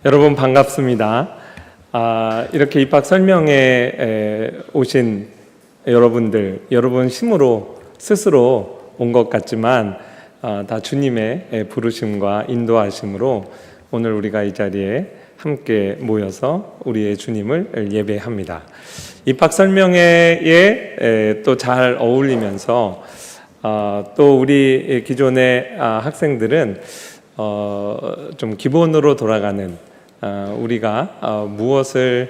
여러분 반갑습니다. 이렇게 입학 설명회 오신 여러분 힘으로 스스로 온 것 같지만 다 주님의 부르심과 인도하심으로 오늘 우리가 이 자리에 함께 모여서 우리의 주님을 예배합니다. 입학 설명회에 또 잘 어울리면서 또 우리 기존의 학생들은 좀 기본으로 돌아가는 우리가 무엇을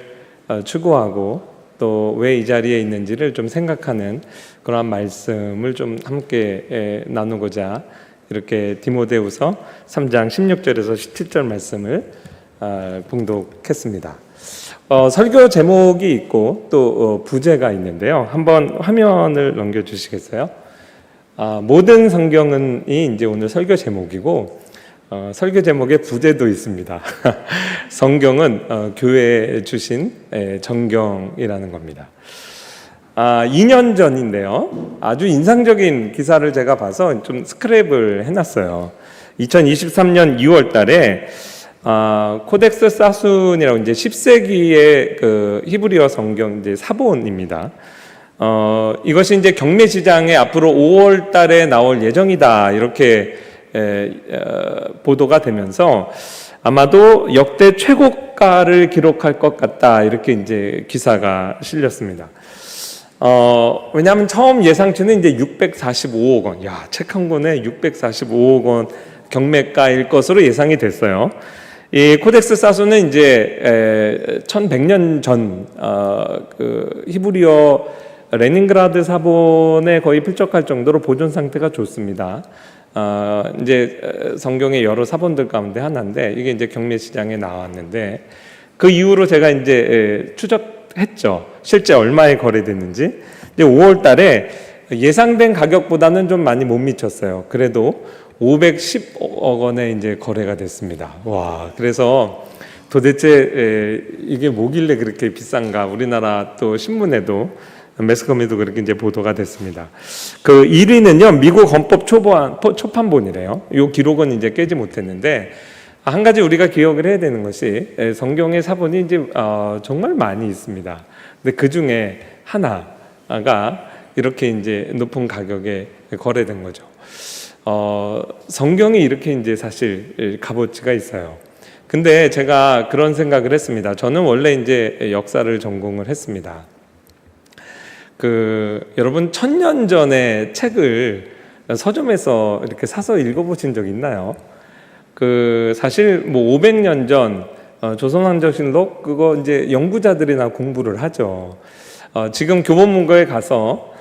추구하고 또 왜 이 자리에 있는지를 좀 생각하는 그러한 말씀을 좀 함께 나누고자 이렇게 디모데후서 3장 16절에서 17절 말씀을 봉독했습니다. 설교 제목이 있고 또 부제가 있는데요. 한번 화면을 넘겨주시겠어요? 모든 성경은 이제 오늘 설교 제목이고 설교 제목에 부제도 있습니다. 성경은 교회에 주신 정경이라는 겁니다. 2년 전인데요. 아주 인상적인 기사를 제가 봐서 좀 스크랩을 해놨어요. 2023년 2월 달에 코덱스 사순이라고 이제 10세기의 그 히브리어 성경 이제 사본입니다. 이것이 이제 경매 시장에 앞으로 5월 달에 나올 예정이다. 이렇게 보도가 되면서 아마도 역대 최고가를 기록할 것 같다 이렇게 이제 기사가 실렸습니다. 왜냐하면 처음 예상치는 이제 645억 원, 책 한 권에 645억 원 경매가일 것으로 예상이 됐어요. 이 코덱스 사순은 이제 1100년 전 그 히브리어 레닌그라드 사본에 거의 필적할 정도로 보존 상태가 좋습니다. 이제 성경의 여러 사본들 가운데 하나인데 이게 이제 경매 시장에 나왔는데 그 이후로 제가 이제 추적했죠. 실제 얼마에 거래됐는지. 이제 5월 달에 예상된 가격보다는 좀 많이 못 미쳤어요. 그래도 510억 원에 이제 거래가 됐습니다. 와, 그래서 도대체 이게 뭐길래 그렇게 비싼가? 우리나라 또 신문에도 매스컴에도 그렇게 이제 보도가 됐습니다. 그 1위는요, 미국 헌법 초판본이래요. 이 기록은 이제 깨지 못했는데, 한 가지 우리가 기억을 해야 되는 것이 성경의 사본이 이제 정말 많이 있습니다. 근데 그 중에 하나가 이렇게 이제 높은 가격에 거래된 거죠. 성경이 이렇게 이제 사실 값어치가 있어요. 근데 제가 그런 생각을 했습니다. 저는 원래 이제 역사를 전공을 했습니다. 여러분 1000년 전에 책을 서점에서 이렇게 사서 읽어보신 적 있나요? 사실 뭐 500년 전 조선왕조실록 그거 이제 연구자들이나 공부를 하죠. 지금 교보문고에 가서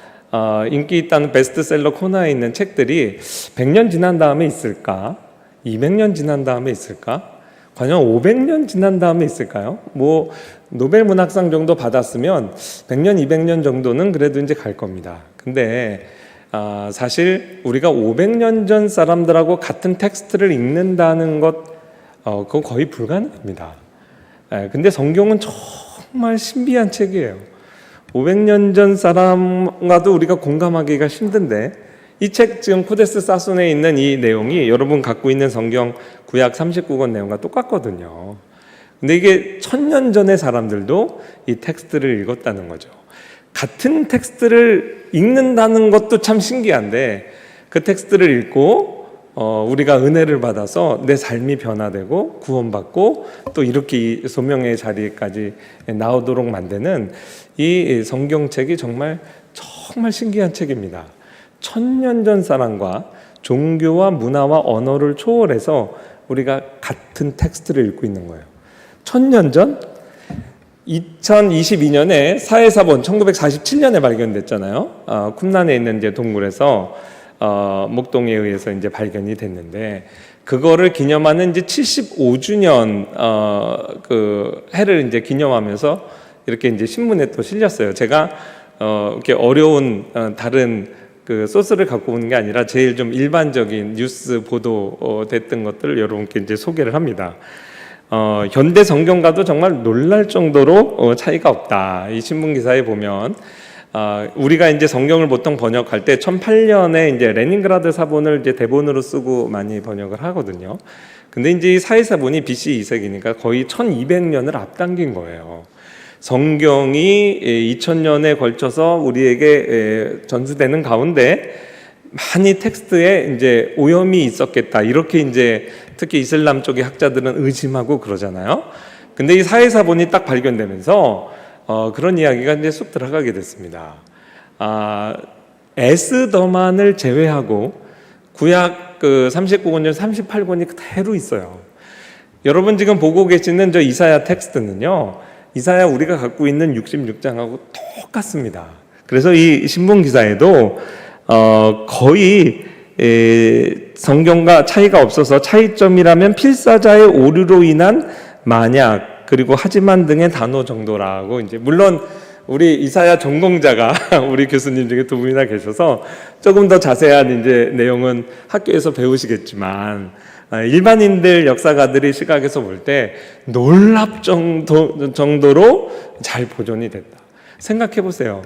인기 있다는 베스트셀러 코너에 있는 책들이 100년 지난 다음에 있을까? 200년 지난 다음에 있을까? 과연 500년 지난 다음에 있을까요? 뭐 노벨 문학상 정도 받았으면 100년, 200년 정도는 그래도 이제 갈 겁니다. 근데 사실 우리가 500년 전 사람들하고 같은 텍스트를 읽는다는 것 그건 거의 불가능합니다. 근데 성경은 정말 신비한 책이에요. 500년 전 사람과도 우리가 공감하기가 힘든데 이 책 지금 코덱스 사순에 있는 이 내용이 여러분 갖고 있는 성경 구약 39권 내용과 똑같거든요. 근데 이게 1000년 전의 사람들도 이 텍스트를 읽었다는 거죠. 같은 텍스트를 읽는다는 것도 참 신기한데 그 텍스트를 읽고 우리가 은혜를 받아서 내 삶이 변화되고 구원받고 또 이렇게 소명의 자리까지 나오도록 만드는 이 성경책이 정말 신기한 책입니다. 1000년 전 사람과 종교와 문화와 언어를 초월해서 우리가 같은 텍스트를 읽고 있는 거예요. 1000년 전 2022년에 사해사본 1947년에 발견됐잖아요. 쿰란에 있는 이제 동굴에서 목동에 의해서 이제 발견이 됐는데 그거를 기념하는 이제 75주년 그 해를 이제 기념하면서 이렇게 이제 신문에 또 실렸어요. 제가 이렇게 어려운 다른 그 소스를 갖고 오는 게 아니라 제일 좀 일반적인 뉴스 보도 됐던 것들을 여러분께 이제 소개를 합니다. 현대 성경과도 정말 놀랄 정도로 차이가 없다. 이 신문 기사에 보면 우리가 이제 성경을 보통 번역할 때 1008년에 이제 레닌그라드 사본을 이제 대본으로 쓰고 많이 번역을 하거든요. 근데 이제 이 사회사본이 BC 2세기니까 거의 1200년을 앞당긴 거예요. 성경이 2000년에 걸쳐서 우리에게 전수되는 가운데 많이 텍스트에 이제 오염이 있었겠다. 이렇게 이제 특히 이슬람 쪽의 학자들은 의심하고 그러잖아요. 근데 이 사회사본이 딱 발견되면서 그런 이야기가 이제 쑥 들어가게 됐습니다. 에스더만을 제외하고 구약 그 39권 중 38권이 그대로 있어요. 여러분 지금 보고 계시는 저 이사야 텍스트는요, 이사야 우리가 갖고 있는 66장하고 똑같습니다. 그래서 이 신문 기사에도 거의 성경과 차이가 없어서 차이점이라면 필사자의 오류로 인한 만약 그리고 하지만 등의 단어 정도라고, 이제 물론 우리 이사야 전공자가 우리 교수님 중에 두 분이나 계셔서 조금 더 자세한 이제 내용은 학교에서 배우시겠지만, 일반인들 역사가들의 시각에서 볼 때 놀랍 정도로 잘 보존이 됐다. 생각해 보세요.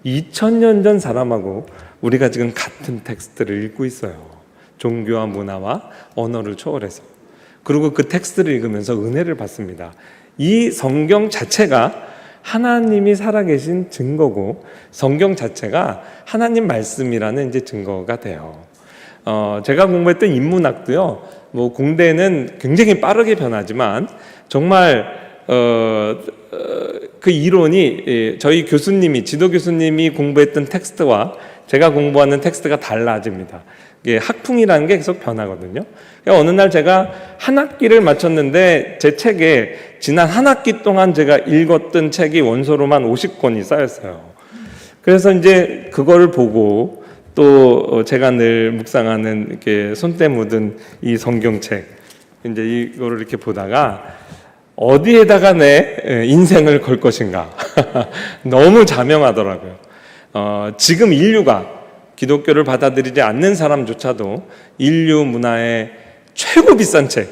2000년 전 사람하고 우리가 지금 같은 텍스트를 읽고 있어요. 종교와 문화와 언어를 초월해서. 그리고 그 텍스트를 읽으면서 은혜를 받습니다. 이 성경 자체가 하나님이 살아계신 증거고, 성경 자체가 하나님 말씀이라는 이제 증거가 돼요. 제가 공부했던 인문학도요, 뭐 공대는 굉장히 빠르게 변하지만 정말 그 이론이 저희 교수님이, 지도 교수님이 공부했던 텍스트와 제가 공부하는 텍스트가 달라집니다. 이게 학풍이라는 게 계속 변하거든요. 그러니까 어느 날 제가 한 학기를 마쳤는데 제 책에 지난 한 학기 동안 제가 읽었던 책이 원서로만 50권이 쌓였어요. 그래서 이제 그걸 보고 또 제가 늘 묵상하는 이렇게 손때 묻은 이 성경책, 이제 이거를 이렇게 보다가 어디에다가 내 인생을 걸 것인가 너무 자명하더라고요. 지금 인류가 기독교를 받아들이지 않는 사람조차도 인류 문화의 최고 비싼 책,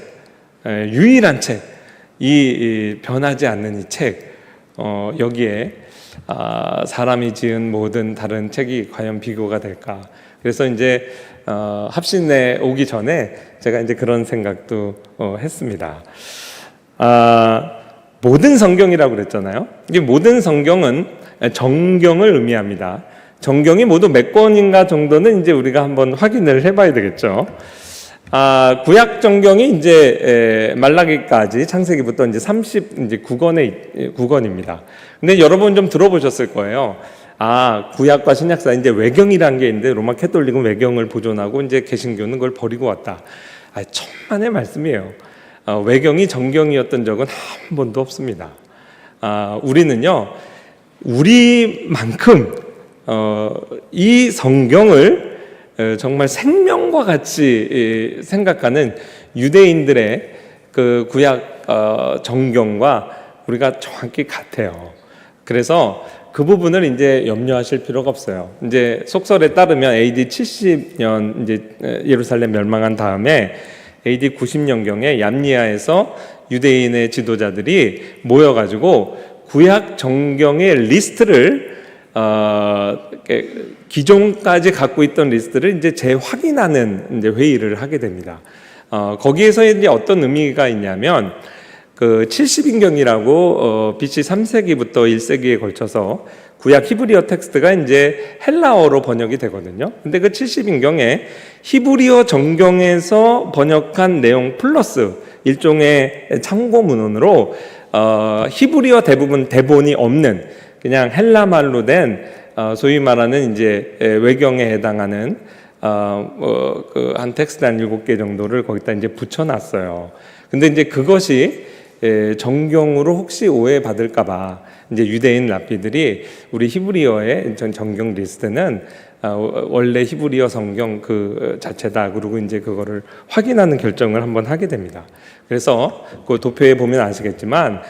유일한 책, 이 변하지 않는 이 책, 여기에 사람이 지은 모든 다른 책이 과연 비교가 될까? 그래서 이제 합신에 오기 전에 제가 이제 그런 생각도 했습니다. 모든 성경이라고 그랬잖아요. 이게 모든 성경은 정경을 의미합니다. 정경이 모두 몇 권인가 정도는 이제 우리가 한번 확인을 해봐야 되겠죠. 구약 정경이 이제 말라기까지, 창세기부터 이제 39권입니다. 근데 여러분 좀 들어보셨을 거예요. 구약과 신약 사이 이제 외경이라는 게 있는데, 로마 캐톨릭은 외경을 보존하고 이제 개신교는 그걸 버리고 왔다. 천만의 말씀이에요. 외경이 정경이었던 적은 한 번도 없습니다. 우리는요, 우리만큼 이 성경을 정말 생명과 같이 생각하는 유대인들의 그 구약 정경과 우리가 정확히 같아요. 그래서 그 부분을 이제 염려하실 필요가 없어요. 이제 속설에 따르면 AD 70년 이제 예루살렘 멸망한 다음에 AD 90년경에 얌리아에서 유대인의 지도자들이 모여가지고 구약 정경의 리스트를 기존까지 갖고 있던 리스트를 이제 재확인하는 이제 회의를 하게 됩니다. 거기에서 이제 어떤 의미가 있냐면, 그 70인경이라고 BC 3세기부터 1세기에 걸쳐서 구약 히브리어 텍스트가 이제 헬라어로 번역이 되거든요. 근데 그 70인경에 히브리어 정경에서 번역한 내용 플러스 일종의 참고 문헌으로 히브리어 대부분 대본이 없는 그냥 헬라 말로 된 소위 말하는 이제 외경에 해당하는 한 텍스트 한 7개 정도를 거기다 이제 붙여놨어요. 근데 이제 그것이 정경으로 혹시 오해받을까봐 이제 유대인 랍비들이 우리 히브리어의 정경 리스트는 원래 히브리어 성경 그 자체다, 그리고 이제 그거를 확인하는 결정을 한번 하게 됩니다. 그래서 그 도표에 보면 아시겠지만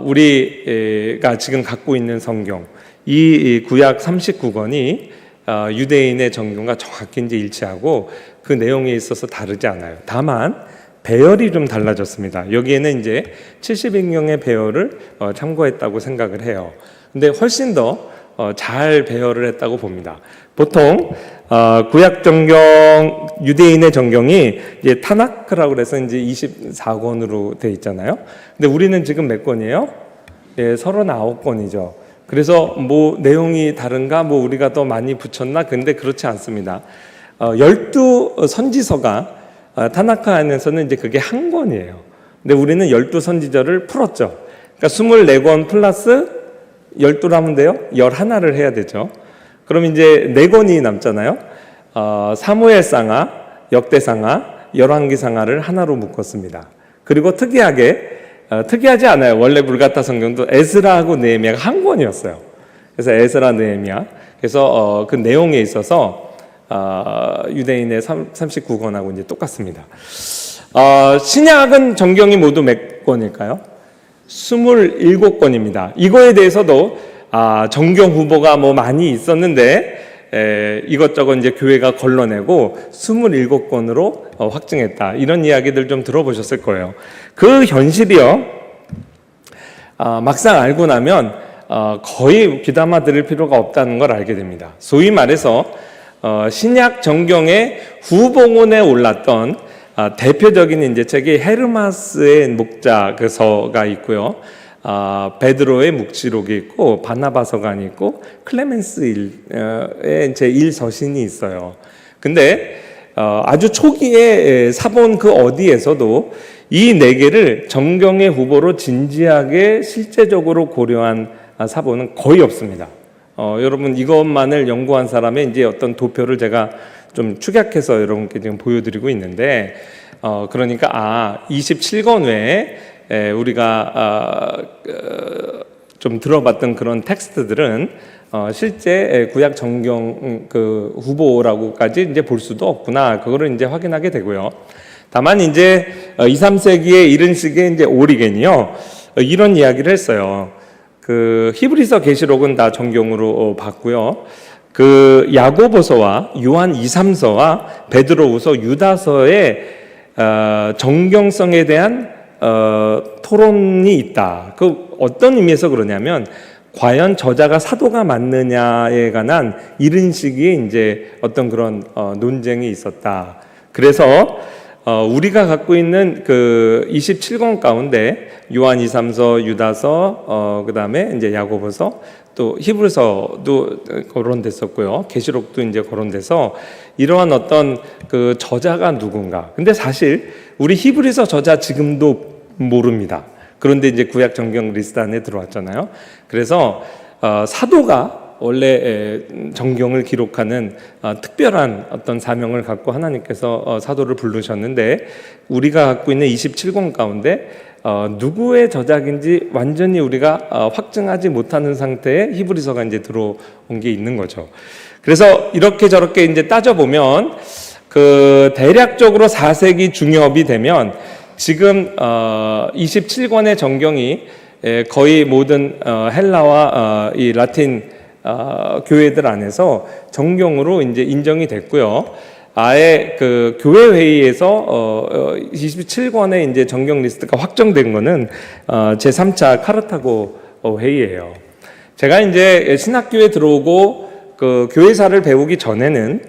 우리가 지금 갖고 있는 성경, 이 구약 39권이 유대인의 정경과 정확히 이제 일치하고 그 내용에 있어서 다르지 않아요. 다만 배열이 좀 달라졌습니다. 여기에는 이제 70인경의 배열을 참고했다고 생각을 해요. 근데 훨씬 더 잘 배열을 했다고 봅니다. 보통 구약 정경, 유대인의 정경이 이제 타나크라고 그래서 이제 24권으로 돼 있잖아요. 근데 우리는 지금 몇 권이에요? 예, 39권이죠. 그래서 뭐 내용이 다른가, 뭐 우리가 더 많이 붙였나? 근데 그렇지 않습니다. 12선지서가 타나카 안에서는 이제 그게 한 권이에요. 근데 우리는 12선지자를 풀었죠. 그러니까 24권 플러스 12라면 돼요? 11을 해야 되죠. 그럼 이제 4권이 남잖아요. 사무엘상하, 역대상하, 열왕기상하를 하나로 묶었습니다. 그리고 특이하지 않아요. 원래 불가타 성경도 에스라하고 느헤미야가 한 권이었어요. 그래서 에스라, 느헤미야. 그래서 그 내용에 있어서 유대인의 39권하고 이제 똑같습니다. 신약은 정경이 모두 몇 권일까요? 27권입니다. 이거에 대해서도 정경 후보가 뭐 많이 있었는데 이것저것 이제 교회가 걸러내고 27권으로 확증했다. 이런 이야기들 좀 들어보셨을 거예요. 그 현실이요. 막상 알고 나면 거의 귀담아 들을 필요가 없다는 걸 알게 됩니다. 소위 말해서 신약 정경의 후봉원에 올랐던 대표적인 이제 책이 헤르마스의 목자서가 있고요. 베드로의 묵시록이 있고 바나바서간이 있고 클레멘스의 제 1서신이 있어요. 근데 아주 초기에 사본 그 어디에서도 이 네 개를 정경의 후보로 진지하게 실제적으로 고려한 사본은 거의 없습니다. 여러분 이것만을 연구한 사람의 이제 어떤 도표를 제가 좀 축약해서 여러분께 지금 보여드리고 있는데, 그러니까 27권 외에 우리가 좀 들어봤던 그런 텍스트들은 실제 구약 정경 그 후보라고까지 이제 볼 수도 없구나. 그거를 이제 확인하게 되고요. 다만 이제 2, 3세기에 이른 시기에 이제 오리겐이요 이런 이야기를 했어요. 그 히브리서, 계시록은 다 정경으로 봤고요. 그 야고보서와 요한 2, 3서와 베드로후서, 유다서의 정경성에 대한 토론이 있다. 그 어떤 의미에서 그러냐면 과연 저자가 사도가 맞느냐에 관한 이른 시기에 이제 어떤 그런 논쟁이 있었다. 그래서 우리가 갖고 있는 그 27권 가운데 요한 2, 3서, 유다서, 그다음에 이제 야고보서, 또 히브리서도 거론됐었고요. 계시록도 이제 거론돼서 이러한 어떤 그 저자가 누군가. 근데 사실 우리 히브리서 저자 지금도 모릅니다. 그런데 이제 구약 정경 리스트 안에 들어왔잖아요. 그래서 사도가 원래 정경을 기록하는 특별한 어떤 사명을 갖고 하나님께서 사도를 부르셨는데, 우리가 갖고 있는 27권 가운데 누구의 저작인지 완전히 우리가 확증하지 못하는 상태에 히브리서가 이제 들어온 게 있는 거죠. 그래서 이렇게 저렇게 이제 따져보면 그 대략적으로 4세기 중엽이 되면 지금 27권의 정경이 거의 모든 헬라와 이 라틴 교회들 안에서 정경으로 이제 인정이 됐고요. 아예 그 교회 회의에서 27권의 이제 정경 리스트가 확정된 거는 제3차 카르타고 회의예요. 제가 이제 신학교에 들어오고 그 교회사를 배우기 전에는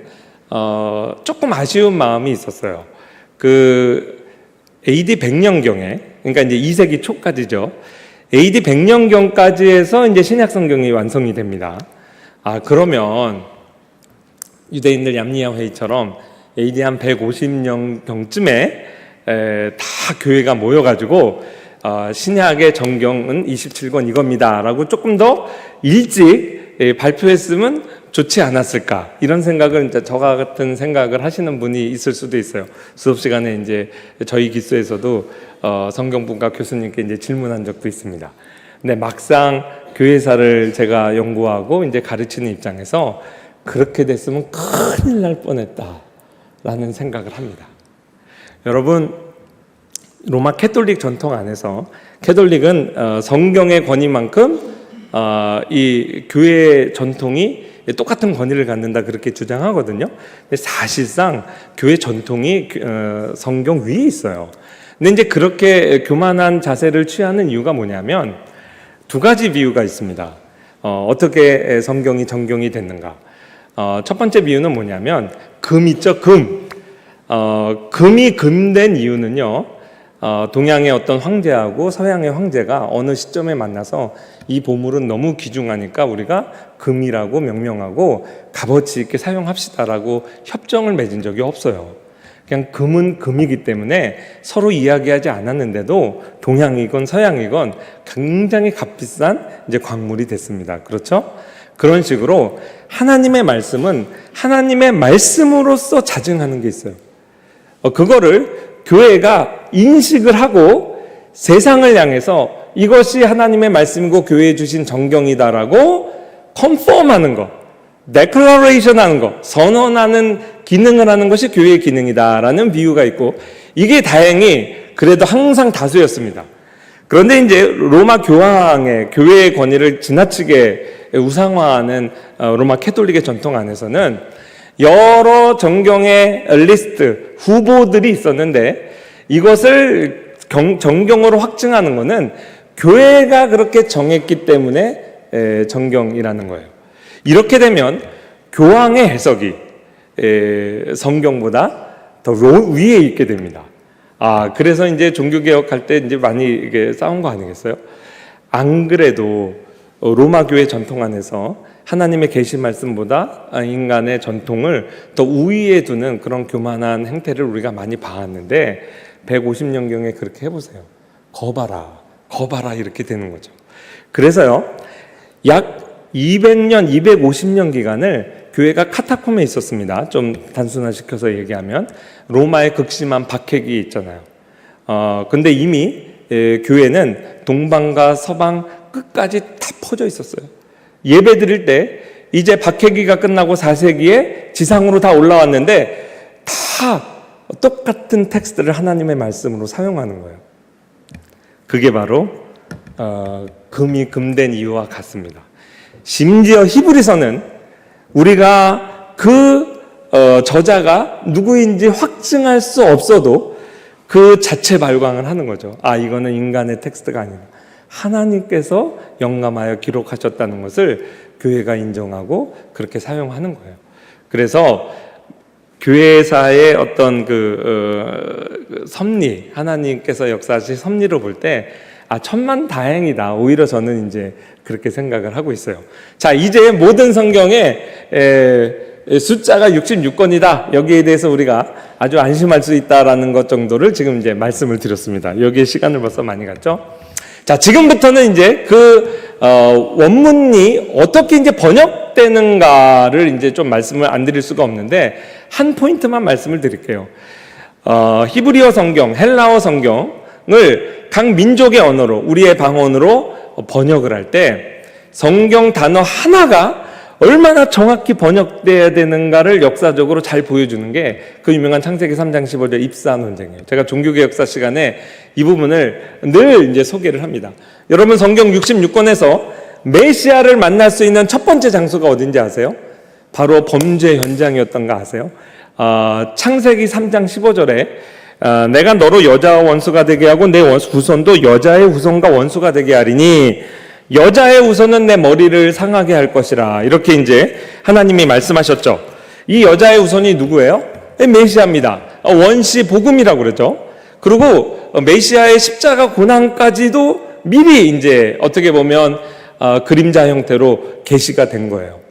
조금 아쉬운 마음이 있었어요. 그 AD 100년경에, 그러니까 이제 2세기 초까지죠. AD 100년경까지 해서 이제 신약 성경이 완성이 됩니다. 그러면 유대인들 얌리야 회의처럼 AD 한 150년경쯤에 다 교회가 모여가지고 신약의 정경은 27권 이겁니다라고 조금 더 일찍 발표했으면 좋지 않았을까, 이런 생각을 이제 저와 같은 생각을 하시는 분이 있을 수도 있어요. 수업 시간에 이제 저희 기수에서도 성경분과 교수님께 이제 질문한 적도 있습니다. 근데 막상 교회사를 제가 연구하고 이제 가르치는 입장에서 그렇게 됐으면 큰일 날 뻔했다라는 생각을 합니다. 여러분, 로마 캐톨릭 전통 안에서 캐톨릭은 성경의 권위만큼 이 교회 전통이 똑같은 권위를 갖는다, 그렇게 주장하거든요. 근데 사실상 교회 전통이 성경 위에 있어요. 근데 이제 그렇게 교만한 자세를 취하는 이유가 뭐냐면 두 가지 비유가 있습니다. 어떻게 성경이 정경이 됐는가? 첫 번째 비유는 뭐냐면 금 있죠, 금. 금이 금된 이유는요, 동양의 어떤 황제하고 서양의 황제가 어느 시점에 만나서 이 보물은 너무 귀중하니까 우리가 금이라고 명명하고 값어치 있게 사용합시다라고 협정을 맺은 적이 없어요. 그냥 금은 금이기 때문에 서로 이야기하지 않았는데도 동양이건 서양이건 굉장히 값비싼 이제 광물이 됐습니다. 그렇죠? 그런 식으로 하나님의 말씀은 하나님의 말씀으로서 자증하는 게 있어요. 그거를 교회가 인식을 하고 세상을 향해서 이것이 하나님의 말씀이고 교회에 주신 정경이다라고 컨펌하는 것, 데클러레이션 하는 것, 선언하는 기능을 하는 것이 교회의 기능이다라는 비유가 있고, 이게 다행히 그래도 항상 다수였습니다. 그런데 이제 로마 교황의 교회의 권위를 지나치게 우상화하는 로마 캐톨릭의 전통 안에서는 여러 정경의 리스트, 후보들이 있었는데 이것을 정경으로 확증하는 것은 교회가 그렇게 정했기 때문에 정경이라는 거예요. 이렇게 되면 교황의 해석이 성경보다 더 위에 있게 됩니다. 그래서 이제 종교개혁할 때 이제 많이 이게 싸운 거 아니겠어요? 안 그래도 로마 교회 전통 안에서 하나님의 계시 말씀보다 인간의 전통을 더 우위에 두는 그런 교만한 행태를 우리가 많이 봐왔는데 150년경에 그렇게 해보세요. 거봐라 이렇게 되는 거죠. 그래서요, 약 200년, 250년 기간을 교회가 카타콤에 있었습니다. 좀 단순화시켜서 얘기하면 로마의 극심한 박해기 있잖아요. 근데 이미 교회는 동방과 서방 끝까지 다 퍼져 있었어요. 예배 드릴 때 이제 박해기가 끝나고 4세기에 지상으로 다 올라왔는데 다 똑같은 텍스트를 하나님의 말씀으로 사용하는 거예요. 그게 바로 금이 금된 이유와 같습니다. 심지어 히브리서는 우리가 그 저자가 누구인지 확증할 수 없어도 그 자체 발광을 하는 거죠. 이거는 인간의 텍스트가 아니다. 하나님께서 영감하여 기록하셨다는 것을 교회가 인정하고 그렇게 사용하는 거예요. 그래서 교회사의 어떤 섭리, 하나님께서 역사하신 섭리로 볼 때 천만다행이다. 오히려 저는 이제 그렇게 생각을 하고 있어요. 자, 이제 모든 성경에 숫자가 66권이다. 여기에 대해서 우리가 아주 안심할 수 있다라는 것 정도를 지금 이제 말씀을 드렸습니다. 여기에 시간을 벌써 많이 갔죠. 자, 지금부터는 이제 원문이 어떻게 이제 번역되는가를 이제 좀 말씀을 안 드릴 수가 없는데 한 포인트만 말씀을 드릴게요. 히브리어 성경, 헬라어 성경을 각 민족의 언어로, 우리의 방언으로 번역을 할 때 성경 단어 하나가 얼마나 정확히 번역돼야 되는가를 역사적으로 잘 보여주는 게 그 유명한 창세기 3장 15절 입사 논쟁이에요. 제가 종교개혁사 시간에 이 부분을 늘 이제 소개를 합니다. 여러분, 성경 66권에서 메시아를 만날 수 있는 첫 번째 장소가 어딘지 아세요? 바로 범죄 현장이었던 거 아세요? 창세기 3장 15절에 내가 너로 여자와 원수가 되게 하고 내 후손도 여자의 후손과 원수가 되게 하리니 여자의 후손은 내 머리를 상하게 할 것이라. 이렇게 이제 하나님이 말씀하셨죠. 이 여자의 후손이 누구예요? 메시아입니다. 원시 복음이라고 그러죠. 그리고 메시아의 십자가 고난까지도 미리 이제 어떻게 보면 그림자 형태로 계시가 된 거예요.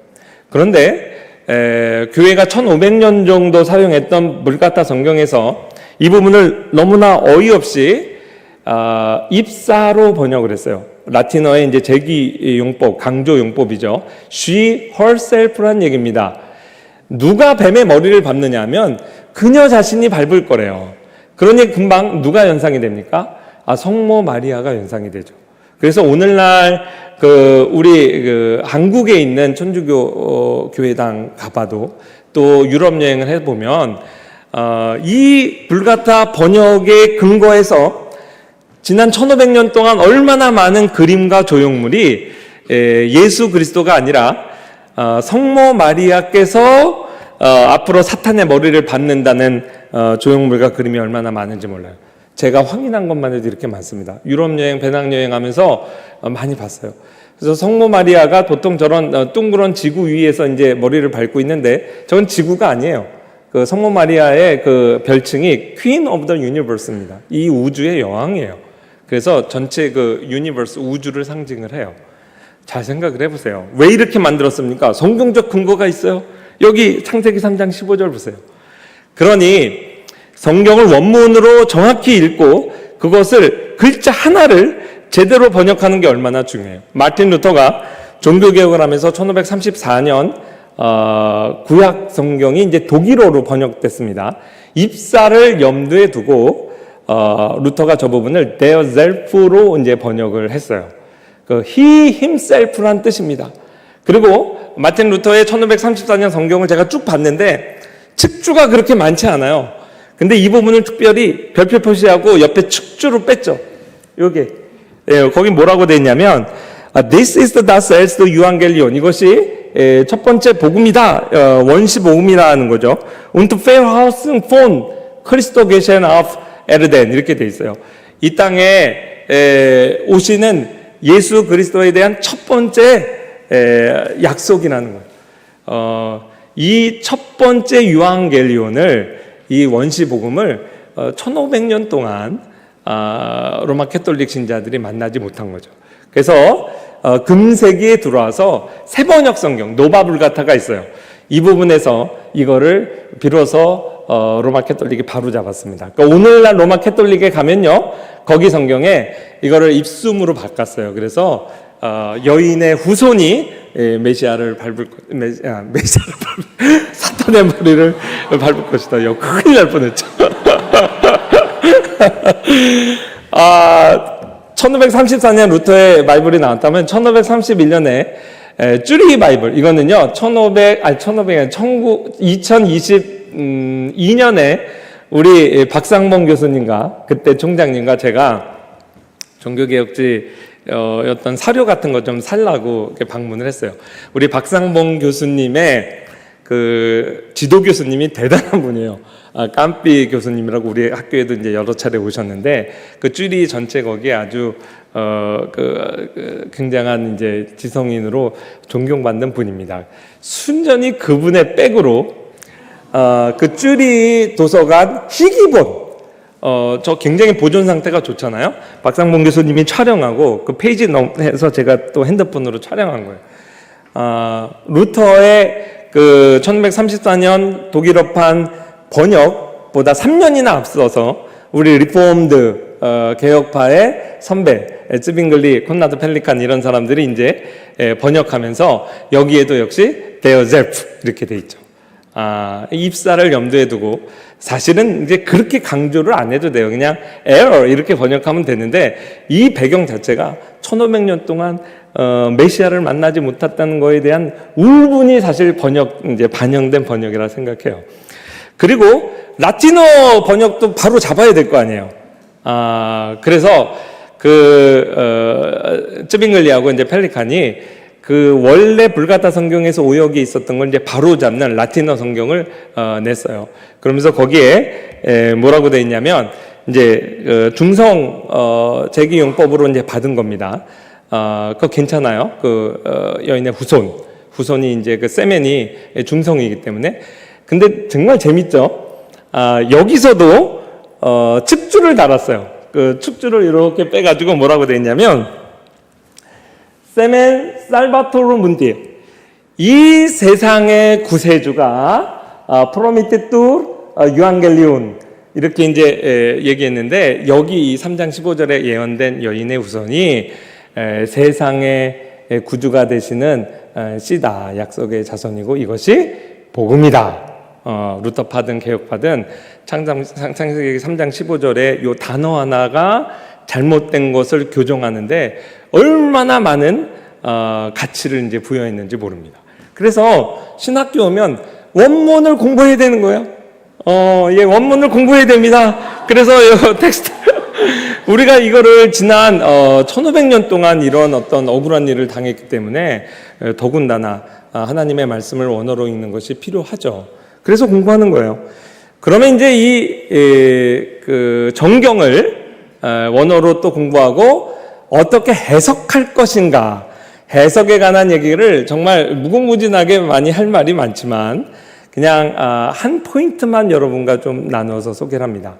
그런데 교회가 1500년 정도 사용했던 물가타 성경에서 이 부분을 너무나 어이없이 입사로 번역을 했어요. 라틴어의 이제 제기 용법, 강조 용법이죠. She herself란 얘기입니다. 누가 뱀의 머리를 밟느냐 하면 그녀 자신이 밟을 거래요. 그러니 금방 누가 연상이 됩니까? 성모 마리아가 연상이 되죠. 그래서 오늘날 우리 한국에 있는 천주교 교회당 가봐도 또 유럽 여행을 해보면 이 불가타 번역의 근거에서 지난 1500년 동안 얼마나 많은 그림과 조형물이 예수 그리스도가 아니라 성모 마리아께서 앞으로 사탄의 머리를 밟는다는 조형물과 그림이 얼마나 많은지 몰라요. 제가 확인한 것만 해도 이렇게 많습니다. 유럽 여행, 배낭여행 하면서 많이 봤어요. 그래서 성모 마리아가 보통 저런 둥그런 지구 위에서 이제 머리를 밟고 있는데 저건 지구가 아니에요. 그 성모 마리아의 그 별칭이 Queen of the Universe입니다. 이 우주의 여왕이에요. 그래서 전체 그 유니버스, 우주를 상징을 해요. 잘 생각을 해보세요. 왜 이렇게 만들었습니까? 성경적 근거가 있어요. 여기 창세기 3장 15절 보세요. 그러니 성경을 원문으로 정확히 읽고 그것을 글자 하나를 제대로 번역하는 게 얼마나 중요해요. 마틴 루터가 종교개혁을 하면서 1534년 구약 성경이 이제 독일어로 번역됐습니다. 입사를 염두에 두고 루터가 저 부분을 their self로 이제 번역을 했어요. 그 he himself란 뜻입니다. 그리고 마틴 루터의 1534년 성경을 제가 쭉 봤는데 측주가 그렇게 많지 않아요. 근데 이 부분을 특별히 별표 표시하고 옆에 측주로 뺐죠. 여기 거기 뭐라고 돼 있냐면 This is the das erste Evangelion. 이것이 첫 번째 복음이다. 원시 복음이라는 거죠. Und Verheißung von Christo Geschehen auf Erden 이렇게 돼 있어요. 이 땅에 오시는 예수 그리스도에 대한 첫 번째 약속이라는 거예요. 이 첫 번째 유앙겔리온을 이 원시 복음을 1500년 동안 로마 캐톨릭 신자들이 만나지 못한 거죠. 그래서 금세기에 들어와서 세번역 성경 노바 불가타가 있어요. 이 부분에서 이거를 비로소 로마 캐톨릭이 바로 잡았습니다. 그러니까 오늘날 로마 캐톨릭에 가면요, 거기 성경에 이거를 입숨으로 바꿨어요. 그래서 여인의 후손이 메시아를 밟을 사탄의 머리를 밟을 것이다. 이거 큰일 날 뻔했죠. 1534년 루터의 바이블이 나왔다면 1531년에 쭈리히 바이블, 이거는요 2022년에 우리 박상봉 교수님과 그때 총장님과 제가 종교개혁지 어떤 사료 같은 거 좀 살라고 이렇게 방문을 했어요. 우리 박상봉 교수님의 그 지도 교수님이 대단한 분이에요. 깜삐 교수님이라고 우리 학교에도 이제 여러 차례 오셨는데 그 쭈리 전체 거기에 아주 굉장한 이제 지성인으로 존경받는 분입니다. 순전히 그분의 백으로 그 쭈리 도서관 희귀본 저 굉장히 보존 상태가 좋잖아요. 박상봉 교수님이 촬영하고 그 페이지 해서 제가 또 핸드폰으로 촬영한 거예요. 루터의 그 1634년 독일어판 번역보다 3년이나 앞서서 우리 리폼드 개혁파의 선배 츠빙글리, 콘라드 펠리칸 이런 사람들이 이제 번역하면서 여기에도 역시 their self 이렇게 돼 있죠. 입사를 염두에 두고 사실은 이제 그렇게 강조를 안 해도 돼요. 그냥 error 이렇게 번역하면 되는데 이 배경 자체가 1500년 동안 메시아를 만나지 못했다는 거에 대한 울분이 사실 이제 반영된 번역이라 생각해요. 그리고 라틴어 번역도 바로 잡아야 될 거 아니에요. 그래서 쯔빙글리하고 이제 펠리칸이 그 원래 불가타 성경에서 오역이 있었던 걸 이제 바로 잡는 라틴어 성경을 냈어요. 그러면서 거기에 뭐라고 돼 있냐면 이제 중성 제기용법으로 이제 받은 겁니다. 그거 괜찮아요. 여인의 후손이 이제 그 세멘이 중성이기 때문에. 근데 정말 재밌죠. 여기서도 측주를 달았어요. 그 축주를 이렇게 빼가지고 뭐라고 돼 있냐면 세멘 살바토르 문디, 이 세상의 구세주가 프로미테뚜 유앙겔리온 이렇게 이제 얘기했는데 여기 3장 15절에 예언된 여인의 후손이 세상의 구주가 되시는 씨다, 약속의 자손이고 이것이 복음이다. 루터파든 개혁파든 창세기 3장 15절에 이 단어 하나가 잘못된 것을 교정하는데 얼마나 많은 가치를 이제 부여했는지 모릅니다. 그래서 신학교 오면 원문을 공부해야 되는 거예요. 원문을 공부해야 됩니다. 그래서 이 텍스트 우리가 이거를 지난 1500년 동안 이런 어떤 억울한 일을 당했기 때문에 더군다나 하나님의 말씀을 원어로 읽는 것이 필요하죠. 그래서 공부하는 거예요. 그러면 이제 그 정경을 원어로 또 공부하고 어떻게 해석할 것인가, 해석에 관한 얘기를 정말 무궁무진하게 많이 할 말이 많지만 그냥 한 포인트만 여러분과 좀 나눠서 소개를 합니다.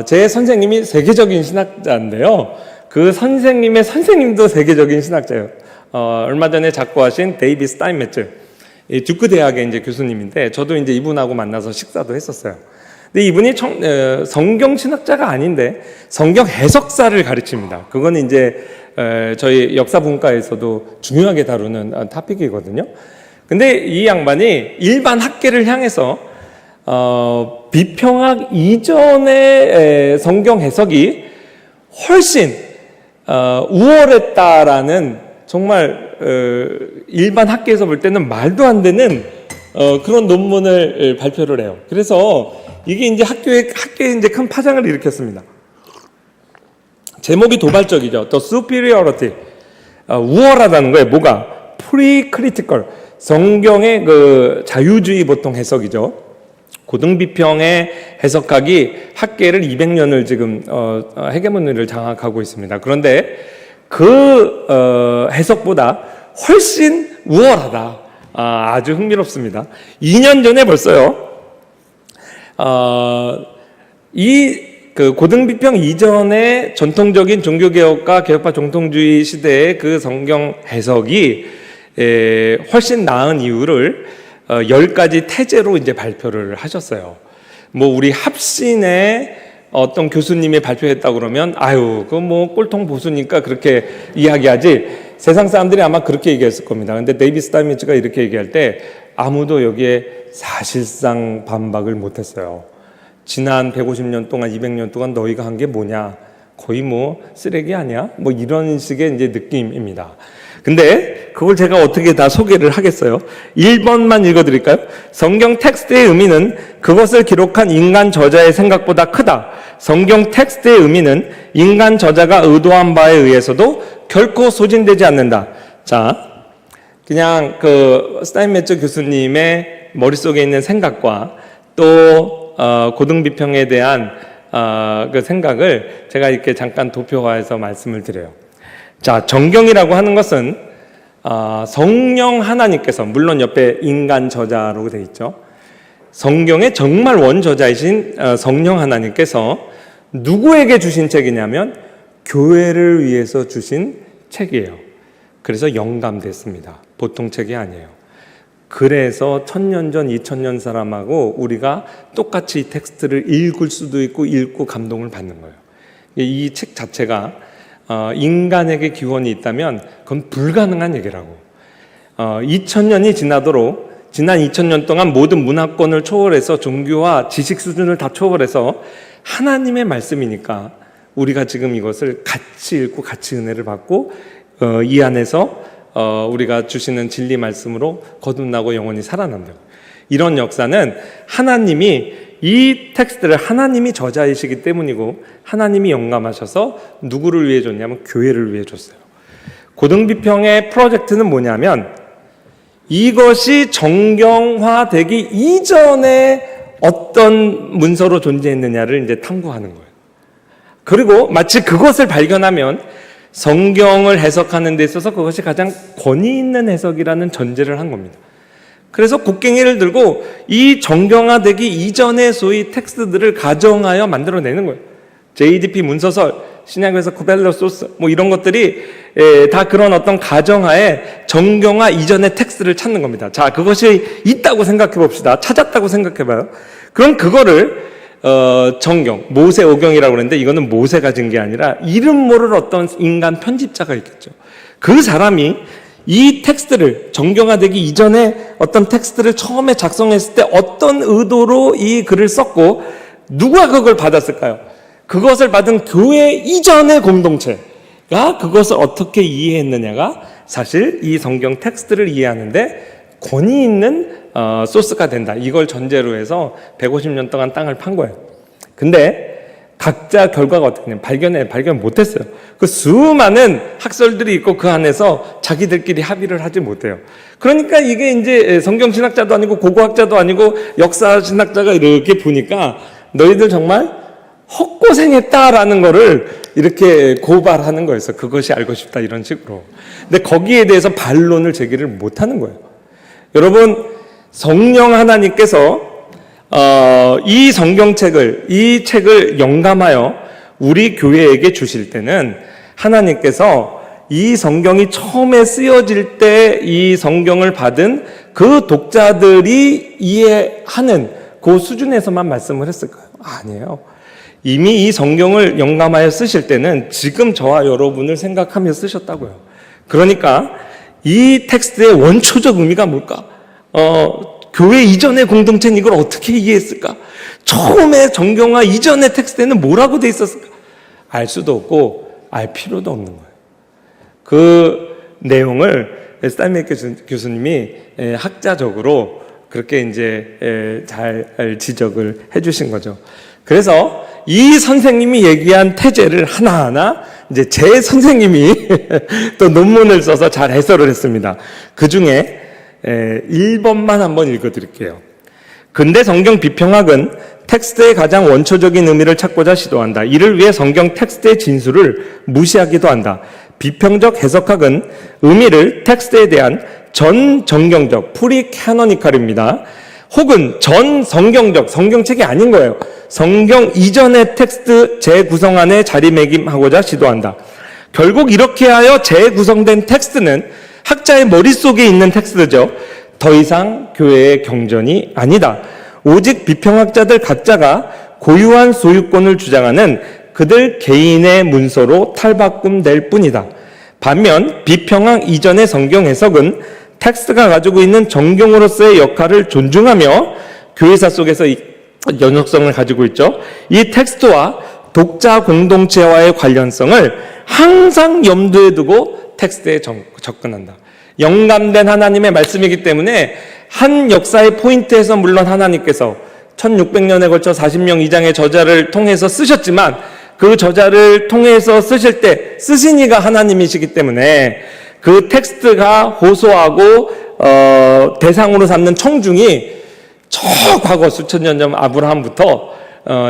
제 선생님이 세계적인 신학자인데요. 그 선생님의 선생님도 세계적인 신학자예요. 얼마 전에 작고하신 데이비 스타인메츠, 듀크 대학의 이제 교수님인데 저도 이제 이분하고 만나서 식사도 했었어요. 근데 이분이 성경 신학자가 아닌데 성경 해석사를 가르칩니다. 그건 이제 저희 역사분과에서도 중요하게 다루는 토픽이거든요. 근데 이 양반이 일반 학계를 향해서 비평학 이전의 성경 해석이 훨씬 우월했다라는 정말 일반 학계에서 볼 때는 말도 안 되는 그런 논문을 발표를 해요. 그래서 이게 이제 학교에 이제 큰 파장을 일으켰습니다. 제목이 도발적이죠. The superiority, 우월하다는 거예요. 뭐가? pre-critical, 성경의 그 자유주의 보통 해석이죠. 고등비평의 해석학이 학계를 200년을 지금 헤게모니를 장악하고 있습니다. 그런데 그 해석보다 훨씬 우월하다. 아주 흥미롭습니다. 2년 전에 벌써요. 그 고등비평 이전의 전통적인 종교개혁과 개혁파 정통주의 시대의 그 성경 해석이 훨씬 나은 이유를 10가지 태제로 이제 발표를 하셨어요. 뭐 우리 합신의 어떤 교수님이 발표했다고 그러면 그거 뭐 꼴통 보수니까 그렇게 이야기하지, 세상 사람들이 아마 그렇게 얘기했을 겁니다. 근데 데이비 스타인미츠가 이렇게 얘기할 때 아무도 여기에 사실상 반박을 못했어요. 지난 150년 동안 200년 동안 너희가 한 게 뭐냐, 거의 뭐 쓰레기 아니야? 뭐 이런 식의 이제 느낌입니다. 근데 그걸 제가 어떻게 다 소개를 하겠어요? 1번만 읽어드릴까요? 성경 텍스트의 의미는 그것을 기록한 인간 저자의 생각보다 크다. 성경 텍스트의 의미는 인간 저자가 의도한 바에 의해서도 결코 소진되지 않는다. 자, 그냥 그 스타인메츠 교수님의 머릿속에 있는 생각과 또 고등비평에 대한 그 생각을 제가 이렇게 잠깐 도표화해서 말씀을 드려요. 자, 정경이라고 하는 것은 성령 하나님께서, 물론 옆에 인간 저자로 되어 있죠. 성경의 정말 원저자이신 성령 하나님께서 누구에게 주신 책이냐면 교회를 위해서 주신 책이에요. 그래서 영감됐습니다. 보통 책이 아니에요. 그래서 1000년 전, 2000년 사람하고 우리가 똑같이 이 텍스트를 읽을 수도 있고 읽고 감동을 받는 거예요. 이 책 자체가 인간에게 기원이 있다면 그건 불가능한 얘기라고. 2000년이 지나도록 지난 2000년 동안 모든 문화권을 초월해서 종교와 지식 수준을 다 초월해서 하나님의 말씀이니까 우리가 지금 이것을 같이 읽고 같이 은혜를 받고 이 안에서 우리가 주시는 진리 말씀으로 거듭나고 영원히 살아난다고. 이런 역사는 하나님이 이 텍스트를 하나님이 저자이시기 때문이고 하나님이 영감하셔서 누구를 위해 줬냐면 교회를 위해 줬어요. 고등비평의 프로젝트는 뭐냐면 이것이 정경화되기 이전에 어떤 문서로 존재했느냐를 이제 탐구하는 거예요. 그리고 마치 그것을 발견하면 성경을 해석하는 데 있어서 그것이 가장 권위 있는 해석이라는 전제를 한 겁니다. 그래서 곡괭이를 들고 이 정경화되기 이전의 소위 텍스트들을 가정하여 만들어내는 거예요. JDP 문서설, 신약에서 쿠벨러 소스, 뭐 이런 것들이 다 그런 어떤 가정하에 정경화 이전의 텍스트를 찾는 겁니다. 자, 그것이 있다고 생각해 봅시다. 찾았다고 생각해 봐요. 그럼 그거를 정경, 모세오경이라고 그러는데 이거는 모세가 진 게 아니라 이름 모를 어떤 인간 편집자가 있겠죠. 그 사람이 이 텍스트를 정경화되기 이전에 어떤 텍스트를 처음에 작성했을 때 어떤 의도로 이 글을 썼고 누가 그걸 받았을까요? 그것을 받은 교회 이전의 공동체가 그것을 어떻게 이해했느냐가 사실 이 성경 텍스트를 이해하는데 권위 있는 소스가 된다. 이걸 전제로 해서 150년 동안 땅을 판 거예요. 근데 각자 결과가 어떻게 되냐면 발견 못했어요. 그 수많은 학설들이 있고 그 안에서 자기들끼리 합의를 하지 못해요. 그러니까 이게 이제 성경신학자도 아니고 고고학자도 아니고 역사신학자가 이렇게 보니까 너희들 정말 헛고생했다라는 거를 이렇게 고발하는 거였어. 그것이 알고 싶다 이런 식으로. 근데 거기에 대해서 반론을 제기를 못하는 거예요. 여러분, 성령 하나님께서 이 성경책을, 이 책을 영감하여 우리 교회에게 주실 때는 하나님께서 이 성경이 처음에 쓰여질 때 이 성경을 받은 그 독자들이 이해하는 그 수준에서만 말씀을 했을까요? 아니에요. 이미 이 성경을 영감하여 쓰실 때는 지금 저와 여러분을 생각하며 쓰셨다고요. 그러니까 이 텍스트의 원초적 의미가 뭘까? 교회 이전의 공동체는 이걸 어떻게 이해했을까? 처음에 정경화 이전의 텍스트에는 뭐라고 돼 있었을까? 알 수도 없고 알 필요도 없는 거예요. 그 내용을 스타인베 교수님이 학자적으로 그렇게 이제 잘 지적을 해주신 거죠. 그래서 이 선생님이 얘기한 태제를 하나하나 이제 제 선생님이 또 논문을 써서 잘 해설을 했습니다. 그 중에 1번만 한번 읽어드릴게요. 근대 성경 비평학은 텍스트의 가장 원초적인 의미를 찾고자 시도한다. 이를 위해 성경 텍스트의 진수를 무시하기도 한다. 비평적 해석학은 의미를 텍스트에 대한 전 정경적 프리캐노니컬입니다. 혹은 전 성경적, 성경책이 아닌 거예요. 성경 이전의 텍스트 재구성안에 자리매김하고자 시도한다. 결국 이렇게 하여 재구성된 텍스트는 학자의 머릿속에 있는 텍스트죠. 더 이상 교회의 경전이 아니다. 오직 비평학자들 각자가 고유한 소유권을 주장하는 그들 개인의 문서로 탈바꿈될 뿐이다. 반면 비평학 이전의 성경 해석은 텍스트가 가지고 있는 정경으로서의 역할을 존중하며 교회사 속에서 연속성을 가지고 있죠. 이 텍스트와 독자 공동체와의 관련성을 항상 염두에 두고 텍스트에 접근한다. 영감된 하나님의 말씀이기 때문에 한 역사의 포인트에서 물론 하나님께서 1600년에 걸쳐 40명 이상의 저자를 통해서 쓰셨지만 그 저자를 통해서 쓰실 때 쓰신 이가 하나님이시기 때문에 그 텍스트가 호소하고 대상으로 삼는 청중이 저 과거 수천 년 전 아브라함부터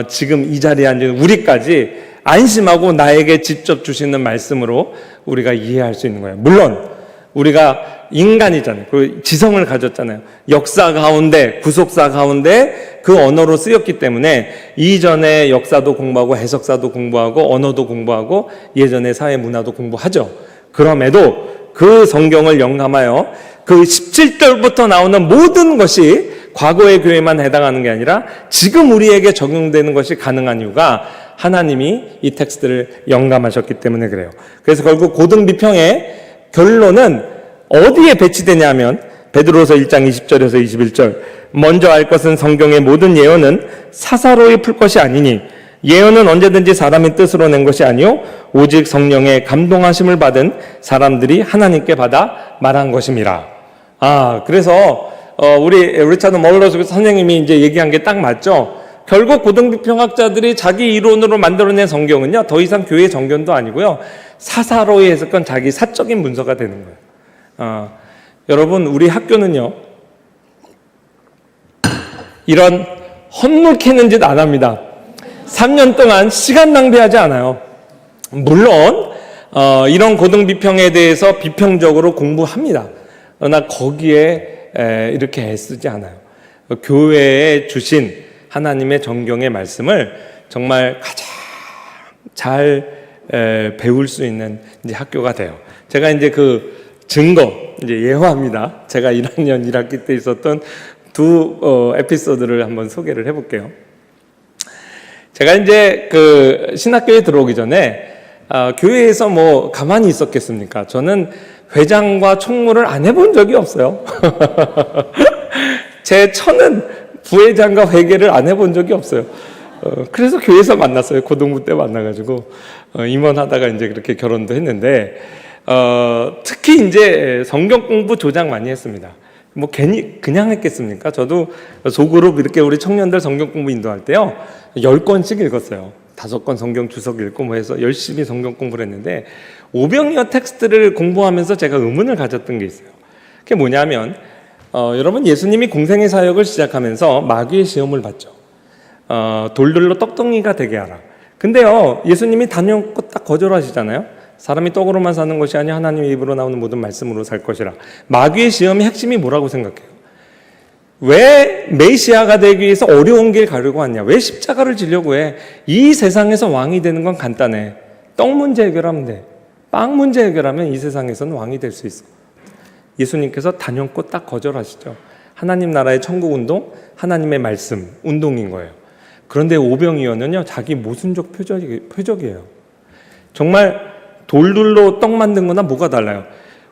지금 이 자리에 앉은 우리까지 안심하고 나에게 직접 주시는 말씀으로 우리가 이해할 수 있는 거예요. 물론 우리가 인간이잖아요. 그 지성을 가졌잖아요. 역사 가운데, 구속사 가운데 그 언어로 쓰였기 때문에 이전의 역사도 공부하고 해석사도 공부하고 언어도 공부하고 예전의 사회 문화도 공부하죠. 그럼에도 그 성경을 영감하여 그 17절부터 나오는 모든 것이 과거의 교회만 해당하는 게 아니라 지금 우리에게 적용되는 것이 가능한 이유가 하나님이 이 텍스트를 영감하셨기 때문에 그래요. 그래서 결국 고등비평의 결론은 어디에 배치되냐면 베드로서 1장 20절에서 21절 먼저 알 것은 성경의 모든 예언은 사사로이 풀 것이 아니니 예언은 언제든지 사람의 뜻으로 낸 것이 아니요 오직 성령의 감동하심을 받은 사람들이 하나님께 받아 말한 것임이라. 그래서 우리 리차드 멀러스 선생님이 이제 얘기한 게 딱 맞죠. 결국 고등비평학자들이 자기 이론으로 만들어낸 성경은요 더 이상 교회의 정견도 아니고요 사사로이 해석한 자기 사적인 문서가 되는 거예요. 여러분 우리 학교는요 이런 헛물 캐는 짓 안 합니다. 3년 동안 시간 낭비하지 않아요. 물론 이런 고등비평에 대해서 비평적으로 공부합니다. 그러나 거기에 이렇게 애쓰지 않아요. 교회에 주신 하나님의 정경의 말씀을 정말 가장 잘 배울 수 있는 이제 학교가 돼요. 제가 이제 그 증거 이제 예화입니다. 제가 1학년 1학기 때 있었던 두 에피소드를 한번 소개를 해볼게요. 제가 이제 그 신학교에 들어오기 전에 교회에서 뭐 가만히 있었겠습니까? 저는 회장과 총무를 안 해본 적이 없어요. 제 처는 부회장과 회계를 안 해본 적이 없어요. 그래서 교회에서 만났어요. 고등부 때 만나가지고 임원하다가 이제 그렇게 결혼도 했는데 특히 이제 성경 공부 조장 많이 했습니다. 뭐 괜히 그냥 했겠습니까? 저도 소그룹 이렇게 우리 청년들 성경 공부 인도할 때요 10권씩 읽었어요. 5권 성경 주석 읽고 뭐 해서 열심히 성경 공부를 했는데 오병이어 텍스트를 공부하면서 제가 의문을 가졌던 게 있어요. 그게 뭐냐면 여러분 예수님이 공생의 사역을 시작하면서 마귀의 시험을 받죠. 돌들로 떡덩이가 되게 하라. 근데요 예수님이 단연코 딱 거절하시잖아요. 사람이 떡으로만 사는 것이 아니라 하나님의 입으로 나오는 모든 말씀으로 살 것이라. 마귀의 시험의 핵심이 뭐라고 생각해요? 왜 메시아가 되기 위해서 어려운 길 가려고 하냐? 왜 십자가를 지려고 해? 이 세상에서 왕이 되는 건 간단해. 떡 문제 해결하면 돼. 빵 문제 해결하면 이 세상에서는 왕이 될 수 있어. 예수님께서 단연코 딱 거절하시죠. 하나님 나라의 천국 운동, 하나님의 말씀 운동인 거예요. 그런데 오병이어는요 자기 모순적 표적이에요. 정말 돌들로 떡 만든 거나 뭐가 달라요?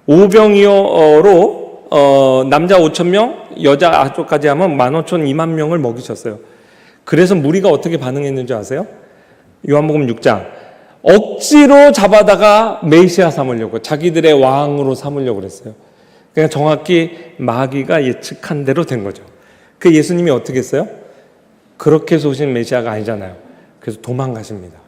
오병이어로 남자 5,000명, 여자 9까지 하면 15,000, 20,000명을 먹이셨어요. 그래서 무리가 어떻게 반응했는지 아세요? 요한복음 6장. 억지로 잡아다가 메시아 삼으려고, 자기들의 왕으로 삼으려고 그랬어요. 그러니까 정확히 마귀가 예측한 대로 된 거죠. 그 예수님이 어떻게 했어요? 그렇게 해서 오신 메시아가 아니잖아요. 그래서 도망가십니다.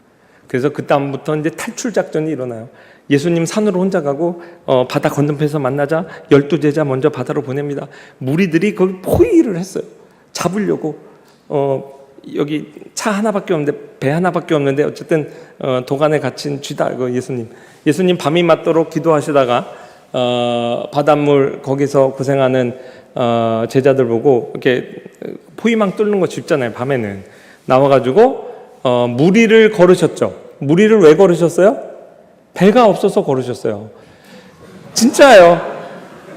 그래서 그 다음부터 이제 탈출 작전이 일어나요. 예수님 산으로 혼자 가고 바다 건너편에서 만나자 12제자 먼저 바다로 보냅니다. 무리들이 거기 포위를 했어요. 잡으려고 여기 차 하나밖에 없는데 배 하나밖에 없는데 어쨌든 도간에 갇힌 쥐다 그 예수님 밤이 맞도록 기도하시다가 바닷물 거기서 고생하는 제자들 보고 이렇게 포위망 뚫는 거 쉽잖아요. 밤에는 나와가지고 무리를 걸으셨죠. 무리를 왜 걸으셨어요? 배가 없어서 걸으셨어요. 진짜예요.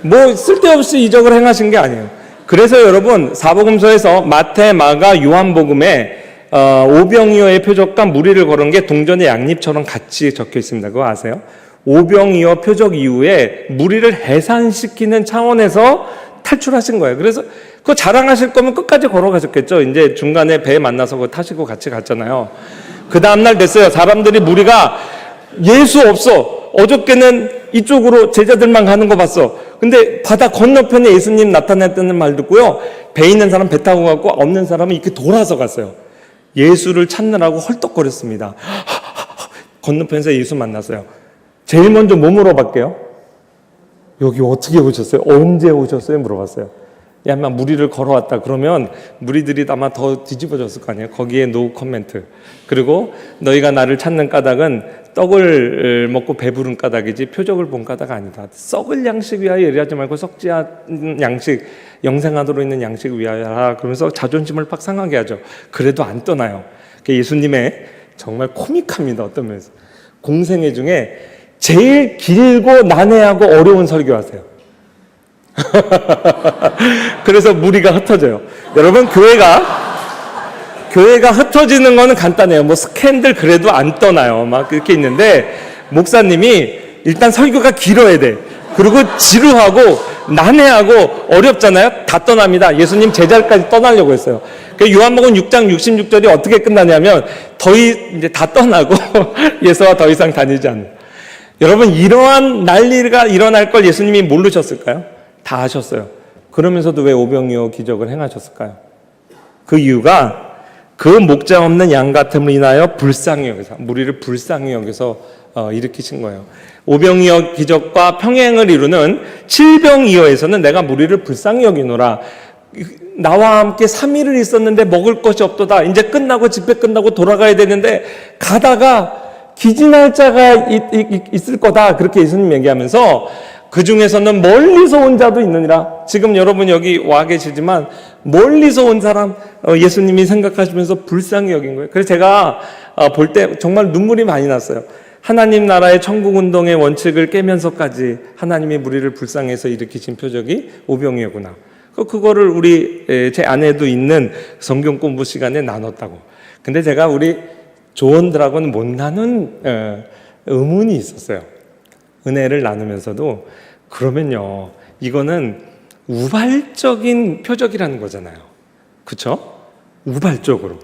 뭐 쓸데없이 이적을 행하신 게 아니에요. 그래서 여러분 사복음서에서 마태, 마가, 요한복음에 오병이어의 표적과 무리를 걸은 게 동전의 양립처럼 같이 적혀 있습니다. 그거 아세요? 오병이어 표적 이후에 무리를 해산시키는 차원에서 탈출하신 거예요. 그래서 그거 자랑하실 거면 끝까지 걸어가셨겠죠. 이제 중간에 배 만나서 그거 타시고 같이 갔잖아요. 그 다음날 됐어요. 사람들이 무리가 예수 없어. 어저께는 이쪽으로 제자들만 가는 거 봤어. 근데 바다 건너편에 예수님 나타났다는 말 듣고요. 배 있는 사람 배 타고 갔고 없는 사람은 이렇게 돌아서 갔어요. 예수를 찾느라고 헐떡거렸습니다. 건너편에서 예수 만났어요. 제일 먼저 뭐 물어볼게요? 여기 어떻게 오셨어요? 언제 오셨어요? 물어봤어요. 아마 무리를 걸어왔다 그러면 무리들이 아마 더 뒤집어졌을 거 아니에요. 거기에 노 코멘트. 그리고 너희가 나를 찾는 까닭은 떡을 먹고 배부른 까닭이지 표적을 본 까닭 아니다. 썩을 양식 위하여 예리하지 말고 썩지 않은 양식, 영생하도록 있는 양식 위하여 하라. 그러면서 자존심을 팍 상하게 하죠. 그래도 안 떠나요. 예수님의 정말 코믹합니다. 어떤 면에서. 공생애 중에 제일 길고 난해하고 어려운 설교하세요. 그래서 무리가 흩어져요. 여러분 교회가 흩어지는 거는 간단해요. 뭐 스캔들 그래도 안 떠나요. 막 그렇게 있는데 목사님이 일단 설교가 길어야 돼. 그리고 지루하고 난해하고 어렵잖아요. 다 떠납니다. 예수님 제자리까지 떠나려고 했어요. 요한복음 6장 66절이 어떻게 끝나냐면 이제 다 떠나고 예수와 더 이상 다니지 않는. 여러분 이러한 난리가 일어날 걸 예수님이 모르셨을까요? 다 아셨어요. 그러면서도 왜 오병이어 기적을 행하셨을까요? 그 이유가 그 목자 없는 양 같음을 인하여 불쌍히 여기서 무리를 불쌍히 여기서 일으키신 거예요. 오병이어 기적과 평행을 이루는 칠병이어에서는 내가 무리를 불쌍히 여기노라. 나와 함께 3일을 있었는데 먹을 것이 없도다. 이제 끝나고 집회 끝나고 돌아가야 되는데 가다가 기진할 자가 있을 거다. 그렇게 예수님 얘기하면서 그 중에서는 멀리서 온 자도 있느니라. 지금 여러분 여기 와 계시지만 멀리서 온 사람 예수님이 생각하시면서 불쌍히 여긴 거예요. 그래서 제가 볼 때 정말 눈물이 많이 났어요. 하나님 나라의 천국 운동의 원칙을 깨면서까지 하나님이 무리를 불쌍해서 일으키신 표적이 오병이어구나. 그거를 제 안에도 있는 성경 공부 시간에 나눴다고. 근데 제가 우리 조원들하고는 못 나눈 의문이 있었어요. 은혜를 나누면서도 그러면요 이거는 우발적인 표적이라는 거잖아요. 그렇죠? 우발적으로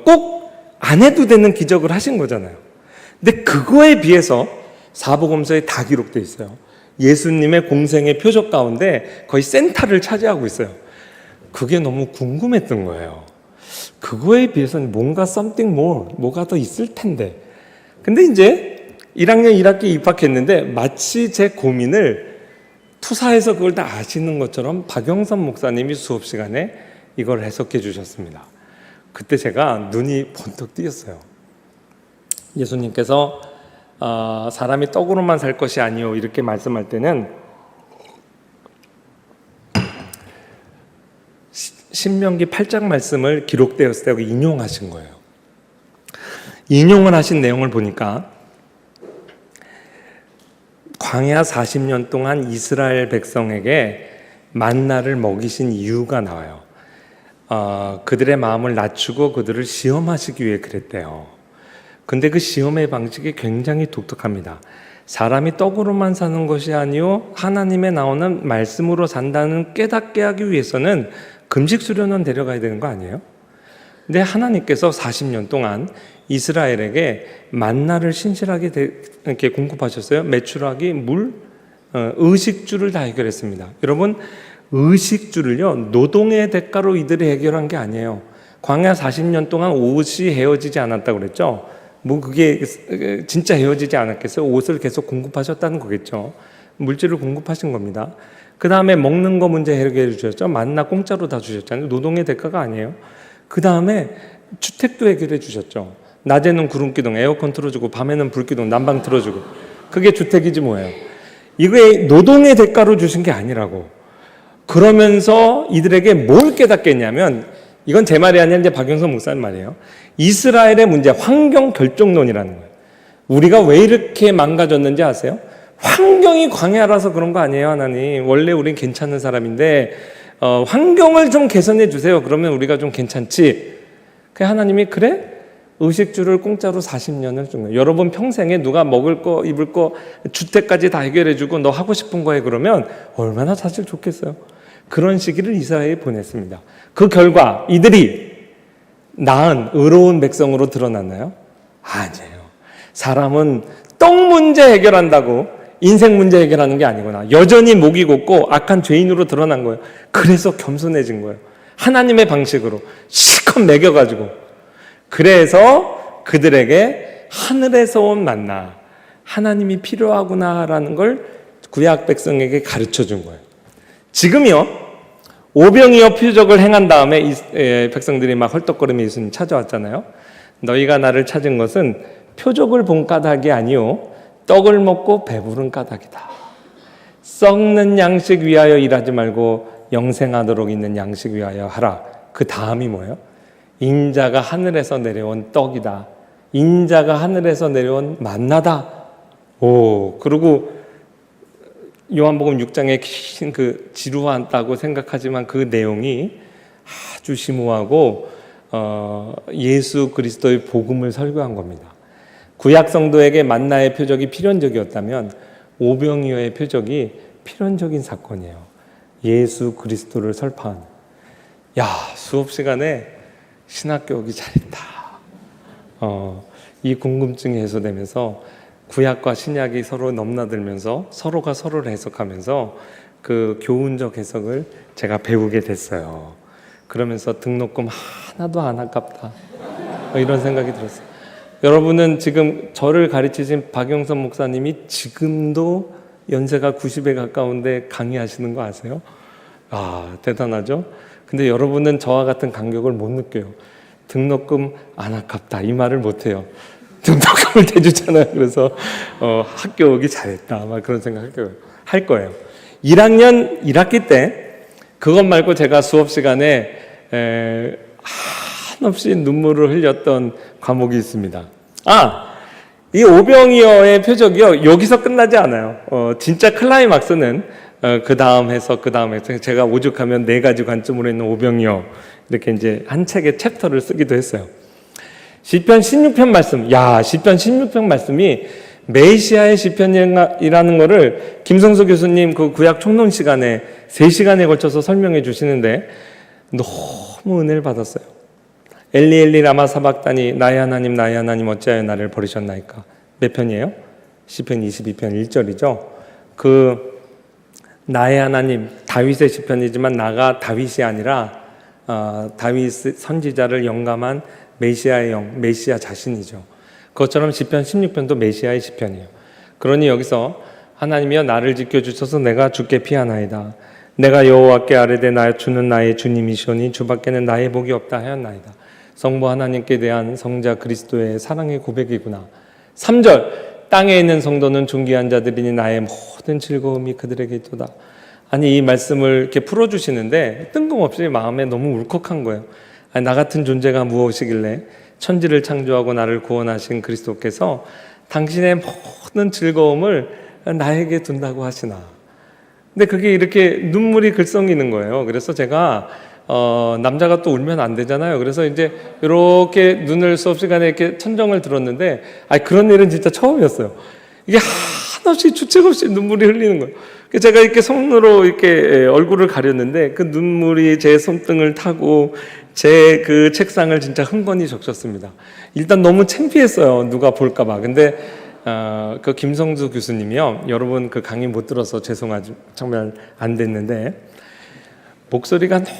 꼭 안 해도 되는 기적을 하신 거잖아요. 근데 그거에 비해서 사복음서에 다 기록되어 있어요. 예수님의 공생의 표적 가운데 거의 센터를 차지하고 있어요. 그게 너무 궁금했던 거예요. 그거에 비해서는 뭔가 something more, 뭐가 더 있을 텐데. 근데 이제 1학년 1학기 입학했는데 마치 제 고민을 투사해서 그걸 다 아시는 것처럼 박영선 목사님이 수업 시간에 이걸 해석해 주셨습니다. 그때 제가 눈이 번쩍 뜨였어요. 예수님께서 사람이 떡으로만 살 것이 아니요 이렇게 말씀할 때는 신명기 8장 말씀을 기록되었을 때 인용하신 거예요. 인용을 하신 내용을 보니까 광야 40년 동안 이스라엘 백성에게 만나를 먹이신 이유가 나와요. 그들의 마음을 낮추고 그들을 시험하시기 위해 그랬대요. 근데 그 시험의 방식이 굉장히 독특합니다. 사람이 떡으로만 사는 것이 아니요 하나님의 나오는 말씀으로 산다는 깨닫게 하기 위해서는 금식 수련원 데려가야 되는 거 아니에요? 근데 하나님께서 40년 동안 이스라엘에게 만나를 신실하게 이렇게 공급하셨어요. 메추라기, 물, 의식주를 다 해결했습니다. 여러분, 의식주를요 노동의 대가로 이들이 해결한 게 아니에요. 광야 40년 동안 옷이 헤어지지 않았다고 그랬죠. 뭐 그게 진짜 헤어지지 않았겠어요? 옷을 계속 공급하셨다는 거겠죠. 물질을 공급하신 겁니다. 그 다음에 먹는 거 문제 해결해 주셨죠. 만나 공짜로 다 주셨잖아요. 노동의 대가가 아니에요. 그 다음에 주택도 해결해 주셨죠. 낮에는 구름기둥, 에어컨 틀어주고 밤에는 불기둥, 난방 틀어주고. 그게 주택이지 뭐예요. 이게 노동의 대가로 주신 게 아니라고. 그러면서 이들에게 뭘 깨닫겠냐면 이건 제 말이 아니라 이제 박영선 목사님 말이에요. 이스라엘의 문제, 환경 결정론이라는 거예요. 우리가 왜 이렇게 망가졌는지 아세요? 환경이 광야라서 그런 거 아니에요, 하나님. 원래 우린 괜찮은 사람인데 환경을 좀 개선해 주세요. 그러면 우리가 좀 괜찮지. 그 하나님이 그래? 의식주를 공짜로 40년을 준 거예요. 여러분 평생에 누가 먹을 거, 입을 거, 주택까지 다 해결해 주고 너 하고 싶은 거 해 그러면 얼마나 사실 좋겠어요. 그런 시기를 이스라엘에 보냈습니다. 그 결과 이들이 나은 의로운 백성으로 드러났나요? 아니에요. 사람은 떡 문제 해결한다고 인생 문제 해결하는 게 아니구나. 여전히 목이 곧고 악한 죄인으로 드러난 거예요. 그래서 겸손해진 거예요. 하나님의 방식으로 실컷 먹여가지고. 그래서 그들에게 하늘에서 온 만나, 하나님이 필요하구나라는 걸 구약 백성에게 가르쳐 준 거예요. 지금이요, 오병이어 표적을 행한 다음에 백성들이 막 헐떡거리며 예수님 찾아왔잖아요. 너희가 나를 찾은 것은 표적을 본 까닭이 아니요 떡을 먹고 배부른 까닭이다. 썩는 양식 위하여 일하지 말고 영생하도록 있는 양식 위하여 하라. 그 다음이 뭐예요? 인자가 하늘에서 내려온 떡이다. 인자가 하늘에서 내려온 만나다. 그리고 요한복음 6장에 긴 그 지루하다고 생각하지만 그 내용이 아주 심오하고 예수 그리스도의 복음을 설교한 겁니다. 구약 성도에게 만나의 표적이 필연적이었다면 오병이어의 표적이 필연적인 사건이에요. 예수 그리스도를 설파한. 수업 시간에 신학교 오기 잘했다. 이 궁금증이 해소되면서 구약과 신약이 서로 넘나들면서 서로가 서로를 해석하면서 그 교훈적 해석을 제가 배우게 됐어요. 그러면서 등록금 하나도 안 아깝다. 이런 생각이 들었어요. 여러분은 지금 저를 가르치신 박영선 목사님이 지금도 연세가 90에 가까운데 강의하시는 거 아세요? 대단하죠? 근데 여러분은 저와 같은 감격을 못 느껴요. 등록금 안 아깝다 이 말을 못 해요. 등록금을 대주잖아요. 그래서 학교 오기 잘했다 막 그런 생각 할 거예요. 1학년 1학기 때 그것 말고 제가 수업 시간에 한없이 눈물을 흘렸던 과목이 있습니다. 이 오병이어의 표적이요 여기서 끝나지 않아요. 진짜 클라이막스는 그 다음 해석 제가 오죽하면 4가지 관점으로 있는 오병이어 이렇게 이제 한 책의 챕터를 쓰기도 했어요. 시편 16편 말씀, 시편 16편 말씀이 메시아의 시편이라는 거를 김성수 교수님 그 구약 총론 시간에 3시간에 걸쳐서 설명해 주시는데 너무 은혜를 받았어요. 엘리 엘리 라마 사박다니 나의 하나님 어찌하여 나를 버리셨나이까. 몇 편이에요? 시편 22편 1절이죠. 그 나의 하나님, 다윗의 시편이지만 나가 다윗이 아니라 다윗 선지자를 영감한 메시아의 영, 메시아 자신이죠. 그것처럼 시편 16편도 메시아의 시편이에요. 그러니 여기서 하나님이여 나를 지켜주셔서 내가 주께 피하나이다. 내가 여호와께 아뢰되 나 주는 나의 주님이시오니 주밖에는 나의 복이 없다 하였나이다. 성부 하나님께 대한 성자 그리스도의 사랑의 고백이구나. 3절 땅에 있는 성도는 존귀한 자들이니 나의 모든 즐거움이 그들에게 있도다. 아니 이 말씀을 이렇게 풀어주시는데 뜬금없이 마음에 너무 울컥한 거예요. 아니, 나 같은 존재가 무엇이길래 천지를 창조하고 나를 구원하신 그리스도께서 당신의 모든 즐거움을 나에게 둔다고 하시나. 근데 그게 이렇게 눈물이 글썽이는 거예요. 그래서 제가 남자가 또 울면 안 되잖아요. 그래서 이제 이렇게 눈을 수업 시간에 이렇게 천정을 들었는데, 그런 일은 진짜 처음이었어요. 이게 한없이 주책 없이 눈물이 흘리는 거예요. 제가 이렇게 손으로 이렇게 얼굴을 가렸는데 그 눈물이 제 손등을 타고 제 그 책상을 진짜 흥건히 적셨습니다. 일단 너무 창피했어요. 누가 볼까봐. 근데 그 김성주 교수님이요. 여러분 그 강의 못 들어서 죄송하지 정말 안 됐는데 목소리가 너무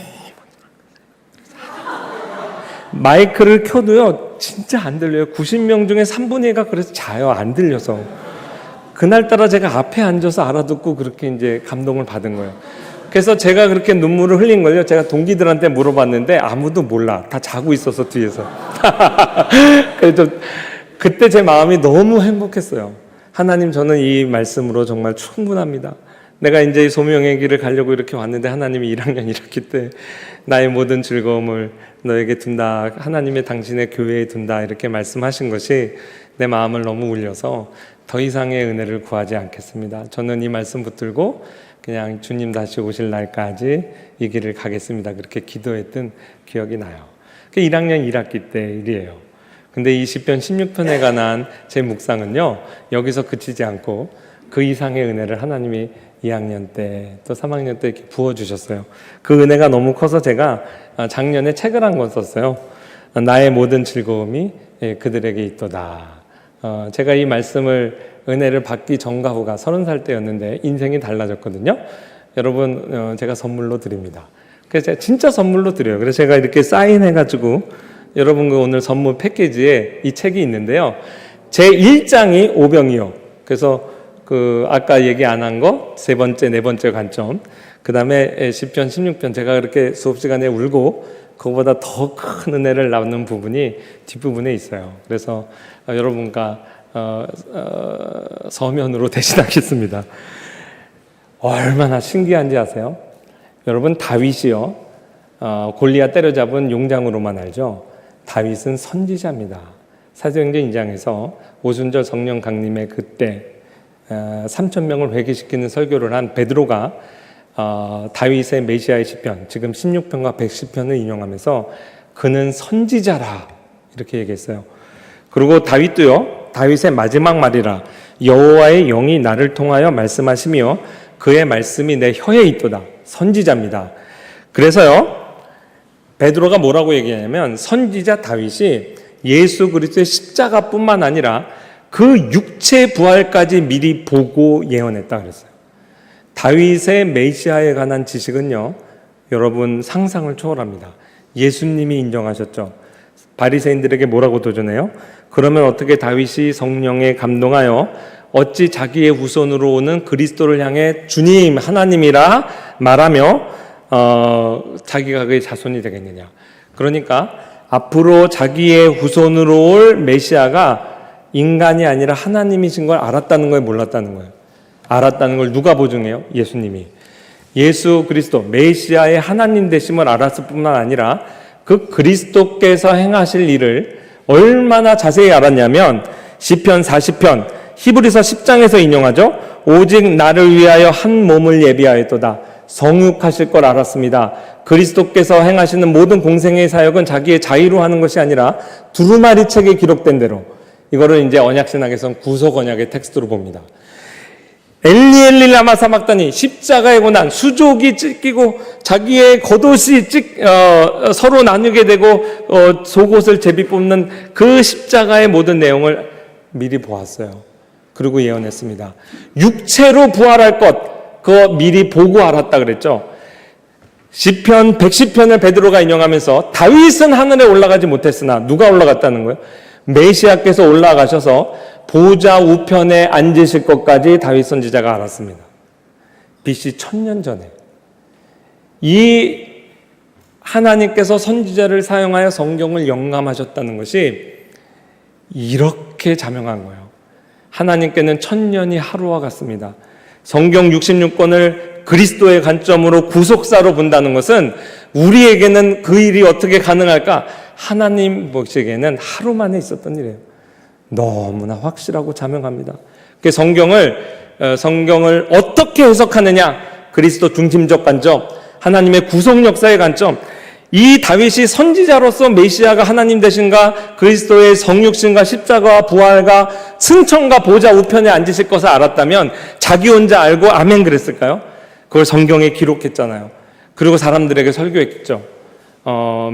마이크를 켜도요 진짜 안 들려요. 90명 중에 3분의 1가 그래서 자요. 안 들려서. 그날따라 제가 앞에 앉아서 알아듣고 그렇게 이제 감동을 받은 거예요. 그래서 제가 그렇게 눈물을 흘린 걸요. 제가 동기들한테 물어봤는데 아무도 몰라. 다 자고 있어서 뒤에서. 그래도 그때 제 마음이 너무 행복했어요. 하나님 저는 이 말씀으로 정말 충분합니다. 내가 이제 소명의 길을 가려고 이렇게 왔는데 하나님이 1학년 1학기 때 나의 모든 즐거움을 너에게 둔다. 하나님의 당신의 교회에 둔다. 이렇게 말씀하신 것이 내 마음을 너무 울려서 더 이상의 은혜를 구하지 않겠습니다. 저는 이 말씀 붙들고 그냥 주님 다시 오실 날까지 이 길을 가겠습니다. 그렇게 기도했던 기억이 나요. 그 1학년 1학기 때 일이에요. 근데 이 시편 16편에 관한 제 묵상은요, 여기서 그치지 않고 그 이상의 은혜를 하나님이 2학년 때 또 3학년 때 이렇게 부어주셨어요. 그 은혜가 너무 커서 제가 작년에 책을 한 권 썼어요. 나의 모든 즐거움이 그들에게 있도다. 제가 이 말씀을 은혜를 받기 전과 후가 30살 때였는데 인생이 달라졌거든요. 여러분 제가 선물로 드립니다. 그래서 제가 진짜 선물로 드려요. 그래서 제가 이렇게 사인해가지고 여러분 그 오늘 선물 패키지에 이 책이 있는데요. 제 1장이 오병이요. 그래서 그 아까 얘기 안 한 거 세 번째, 네 번째 관점. 그 다음에 시편 16편 제가 그렇게 수업 시간에 울고 그거보다 더 큰 은혜를 나누는 부분이 뒷부분에 있어요. 그래서 여러분과 서면으로 대신하겠습니다. 얼마나 신기한지 아세요? 여러분 다윗이요. 골리앗 때려잡은 용장으로만 알죠. 다윗은 선지자입니다. 사도행전 2장에서 오순절 성령 강림의 그때 3,000명을 회개시키는 설교를 한 베드로가 다윗의 메시아의 시편, 지금 16편과 110편을 인용하면서 그는 선지자라 이렇게 얘기했어요. 그리고 다윗도요. 다윗의 마지막 말이라 여호와의 영이 나를 통하여 말씀하시며 그의 말씀이 내 혀에 있도다. 선지자입니다. 그래서요. 베드로가 뭐라고 얘기하냐면 선지자 다윗이 예수 그리스도의 십자가뿐만 아니라 그 육체 부활까지 미리 보고 예언했다 그랬어요. 다윗의 메시아에 관한 지식은요. 여러분 상상을 초월합니다. 예수님이 인정하셨죠. 바리새인들에게 뭐라고 도전해요? 그러면 어떻게 다윗이 성령에 감동하여 어찌 자기의 후손으로 오는 그리스도를 향해 주님 하나님이라 말하며 자기가 그의 자손이 되겠느냐. 그러니까 앞으로 자기의 후손으로 올 메시아가 인간이 아니라 하나님이신 걸 알았다는 거예요, 몰랐다는 거예요? 알았다는 걸 누가 보증해요? 예수님이. 예수 그리스도 메시아의 하나님 되심을 알았을 뿐만 아니라 그 그리스도께서 행하실 일을 얼마나 자세히 알았냐면 시편 40편 히브리서 10장에서 인용하죠. 오직 나를 위하여 한 몸을 예비하였도다. 성육하실 걸 알았습니다. 그리스도께서 행하시는 모든 공생의 사역은 자기의 자의로 하는 것이 아니라 두루마리 책에 기록된 대로. 이거를 이제 언약신학에서는 구속 언약의 텍스트로 봅니다. 엘리 엘리 라마 사막다니 십자가의 고난, 수족이 찢기고 자기의 겉옷이 서로 나누게 되고 속옷을 제비 뽑는 그 십자가의 모든 내용을 미리 보았어요. 그리고 예언했습니다. 육체로 부활할 것, 그거 미리 보고 알았다 그랬죠. 시편 110편을 베드로가 인용하면서 다윗은 하늘에 올라가지 못했으나 누가 올라갔다는 거예요? 메시아께서 올라가셔서 보좌 우편에 앉으실 것까지 다윗 선지자가 알았습니다. BC 1000년 전에. 이 하나님께서 선지자를 사용하여 성경을 영감하셨다는 것이 이렇게 자명한 거예요. 하나님께는 1000년이 하루와 같습니다. 성경 66권을 그리스도의 관점으로 구속사로 본다는 것은 우리에게는 그 일이 어떻게 가능할까? 하나님 보시기에는 하루 만에 있었던 일이에요. 너무나 확실하고 자명합니다. 그 성경을 어떻게 해석하느냐? 그리스도 중심적 관점, 하나님의 구속 역사의 관점. 이 다윗이 선지자로서 메시아가 하나님 되신가, 그리스도의 성육신과 십자가와 부활과 승천과 보좌 우편에 앉으실 것을 알았다면 자기 혼자 알고 아멘 그랬을까요? 그걸 성경에 기록했잖아요. 그리고 사람들에게 설교했겠죠.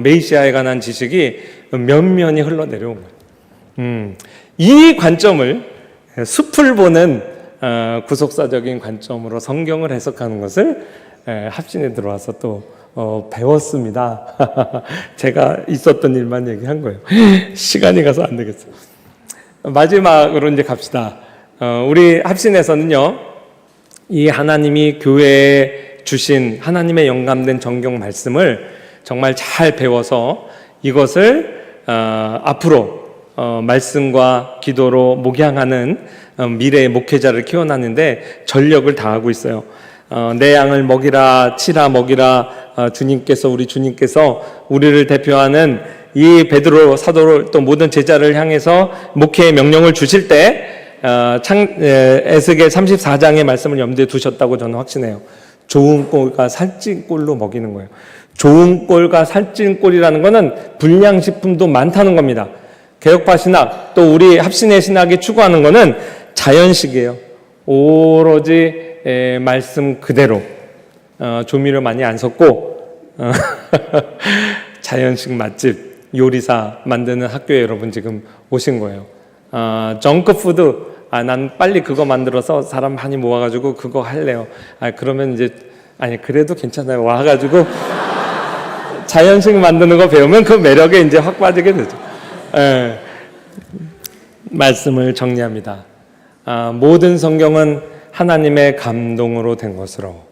메시아에 관한 지식이 면면이 흘러내려온 거예요. 이 관점을 숲을 보는 구속사적인 관점으로 성경을 해석하는 것을 합신에 들어와서 또 배웠습니다. 제가 있었던 일만 얘기한 거예요. 시간이 가서 안 되겠어요. 마지막으로 이제 갑시다. 우리 합신에서는요, 이 하나님이 교회에 주신 하나님의 영감된 정경 말씀을 정말 잘 배워서 이것을 앞으로 말씀과 기도로 목양하는 미래의 목회자를 키워나는데 전력을 다하고 있어요. 내 양을 먹이라 치라 먹이라, 우리 주님께서 우리를 대표하는 이 베드로 사도를 또 모든 제자를 향해서 목회의 명령을 주실 때 에스겔 34장의 말씀을 염두에 두셨다고 저는 확신해요. 좋은 꼴과 살찐 꼴로 먹이는 거예요. 좋은 꼴과 살찐 꼴이라는 것은 불량식품도 많다는 겁니다. 개혁파 신학, 또 우리 합신의 신학이 추구하는 것은 자연식이에요. 오로지 말씀 그대로, 조미료 많이 안 섞고 자연식 맛집, 요리사 만드는 학교에 여러분 지금 오신 거예요. 정크푸드, 난 빨리 그거 만들어서 사람 많이 모아가지고 그거 할래요. 그러면 이제 그래도 괜찮아요. 와가지고 자연식 만드는 거 배우면 그 매력에 이제 확 빠지게 되죠. 말씀을 정리합니다. 모든 성경은 하나님의 감동으로 된 것으로,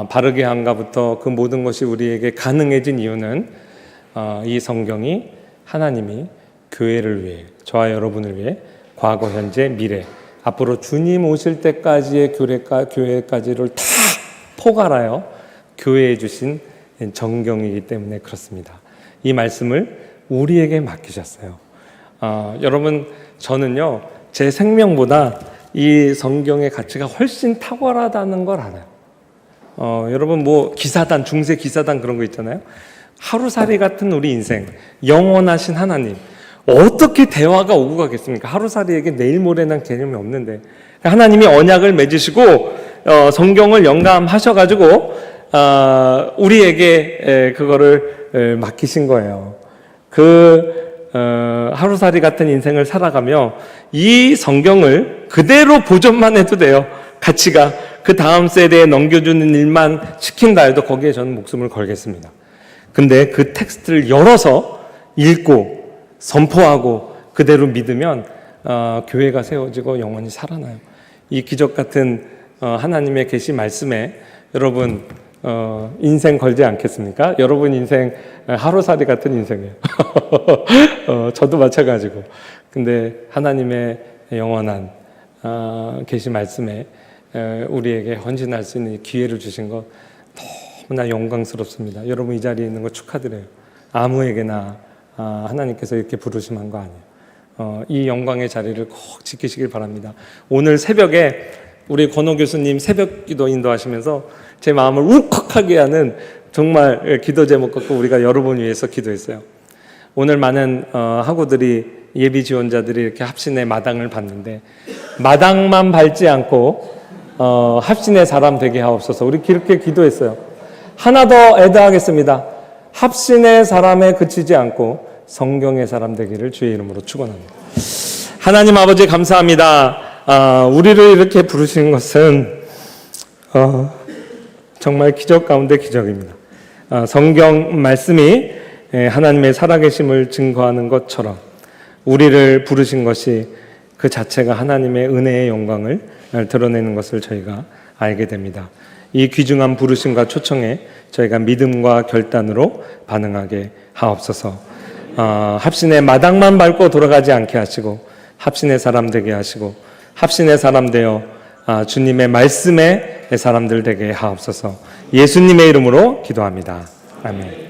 바르게 한가부터 그 모든 것이 우리에게 가능해진 이유는 이 성경이 하나님이 교회를 위해, 저와 여러분을 위해 과거, 현재, 미래, 앞으로 주님 오실 때까지의 교회까지를 다 포괄하여 교회에 주신 정경이기 때문에 그렇습니다. 이 말씀을 우리에게 맡기셨어요. 여러분, 저는요, 제 생명보다 이 성경의 가치가 훨씬 탁월하다는 걸 알아요. 여러분, 기사단, 중세 기사단 그런 거 있잖아요. 하루살이 같은 우리 인생, 영원하신 하나님, 어떻게 대화가 오고 가겠습니까? 하루살이에게 내일 모레란 개념이 없는데, 하나님이 언약을 맺으시고 성경을 영감하셔가지고 우리에게 그거를 맡기신 거예요. 하루살이 같은 인생을 살아가며 이 성경을 그대로 보존만 해도 돼요. 가치가 그 다음 세대에 넘겨주는 일만 시킨다 해도 거기에 저는 목숨을 걸겠습니다. 근데 그 텍스트를 열어서 읽고 선포하고 그대로 믿으면 교회가 세워지고 영원히 살아나요. 이 기적 같은 하나님의 계시 말씀에 여러분 인생 걸지 않겠습니까? 여러분 인생 하루살이 같은 인생이에요. 저도 마찬가지고. 근데 하나님의 영원한 계시 말씀에 우리에게 헌신할 수 있는 기회를 주신 것 너무나 영광스럽습니다. 여러분 이 자리에 있는 거 축하드려요. 아무에게나 하나님께서 이렇게 부르심한 거 아니에요. 이 영광의 자리를 꼭 지키시길 바랍니다. 오늘 새벽에 우리 권호 교수님 새벽 기도 인도하시면서 제 마음을 울컥하게 하는 정말 기도 제목 갖고 우리가 여러분 위해서 기도했어요. 오늘 많은 학우들이, 예비 지원자들이 이렇게 합신의 마당을 봤는데 마당만 밟지 않고 합신의 사람 되게 하옵소서. 우리 그렇게 기도했어요. 하나 더 애드하겠습니다. 합신의 사람에 그치지 않고 성경의 사람 되기를 주의 이름으로 축원합니다. 하나님 아버지 감사합니다. 우리를 이렇게 부르신 것은 정말 기적 가운데 기적입니다. 성경 말씀이 하나님의 살아계심을 증거하는 것처럼 우리를 부르신 것이 그 자체가 하나님의 은혜의 영광을 드러내는 것을 저희가 알게 됩니다. 이 귀중한 부르심과 초청에 저희가 믿음과 결단으로 반응하게 하옵소서. 합신의 마당만 밟고 돌아가지 않게 하시고 합신의 사람 되게 하시고 합신의 사람 되어 주님의 말씀의 사람들 되게 하옵소서. 예수님의 이름으로 기도합니다. 아멘.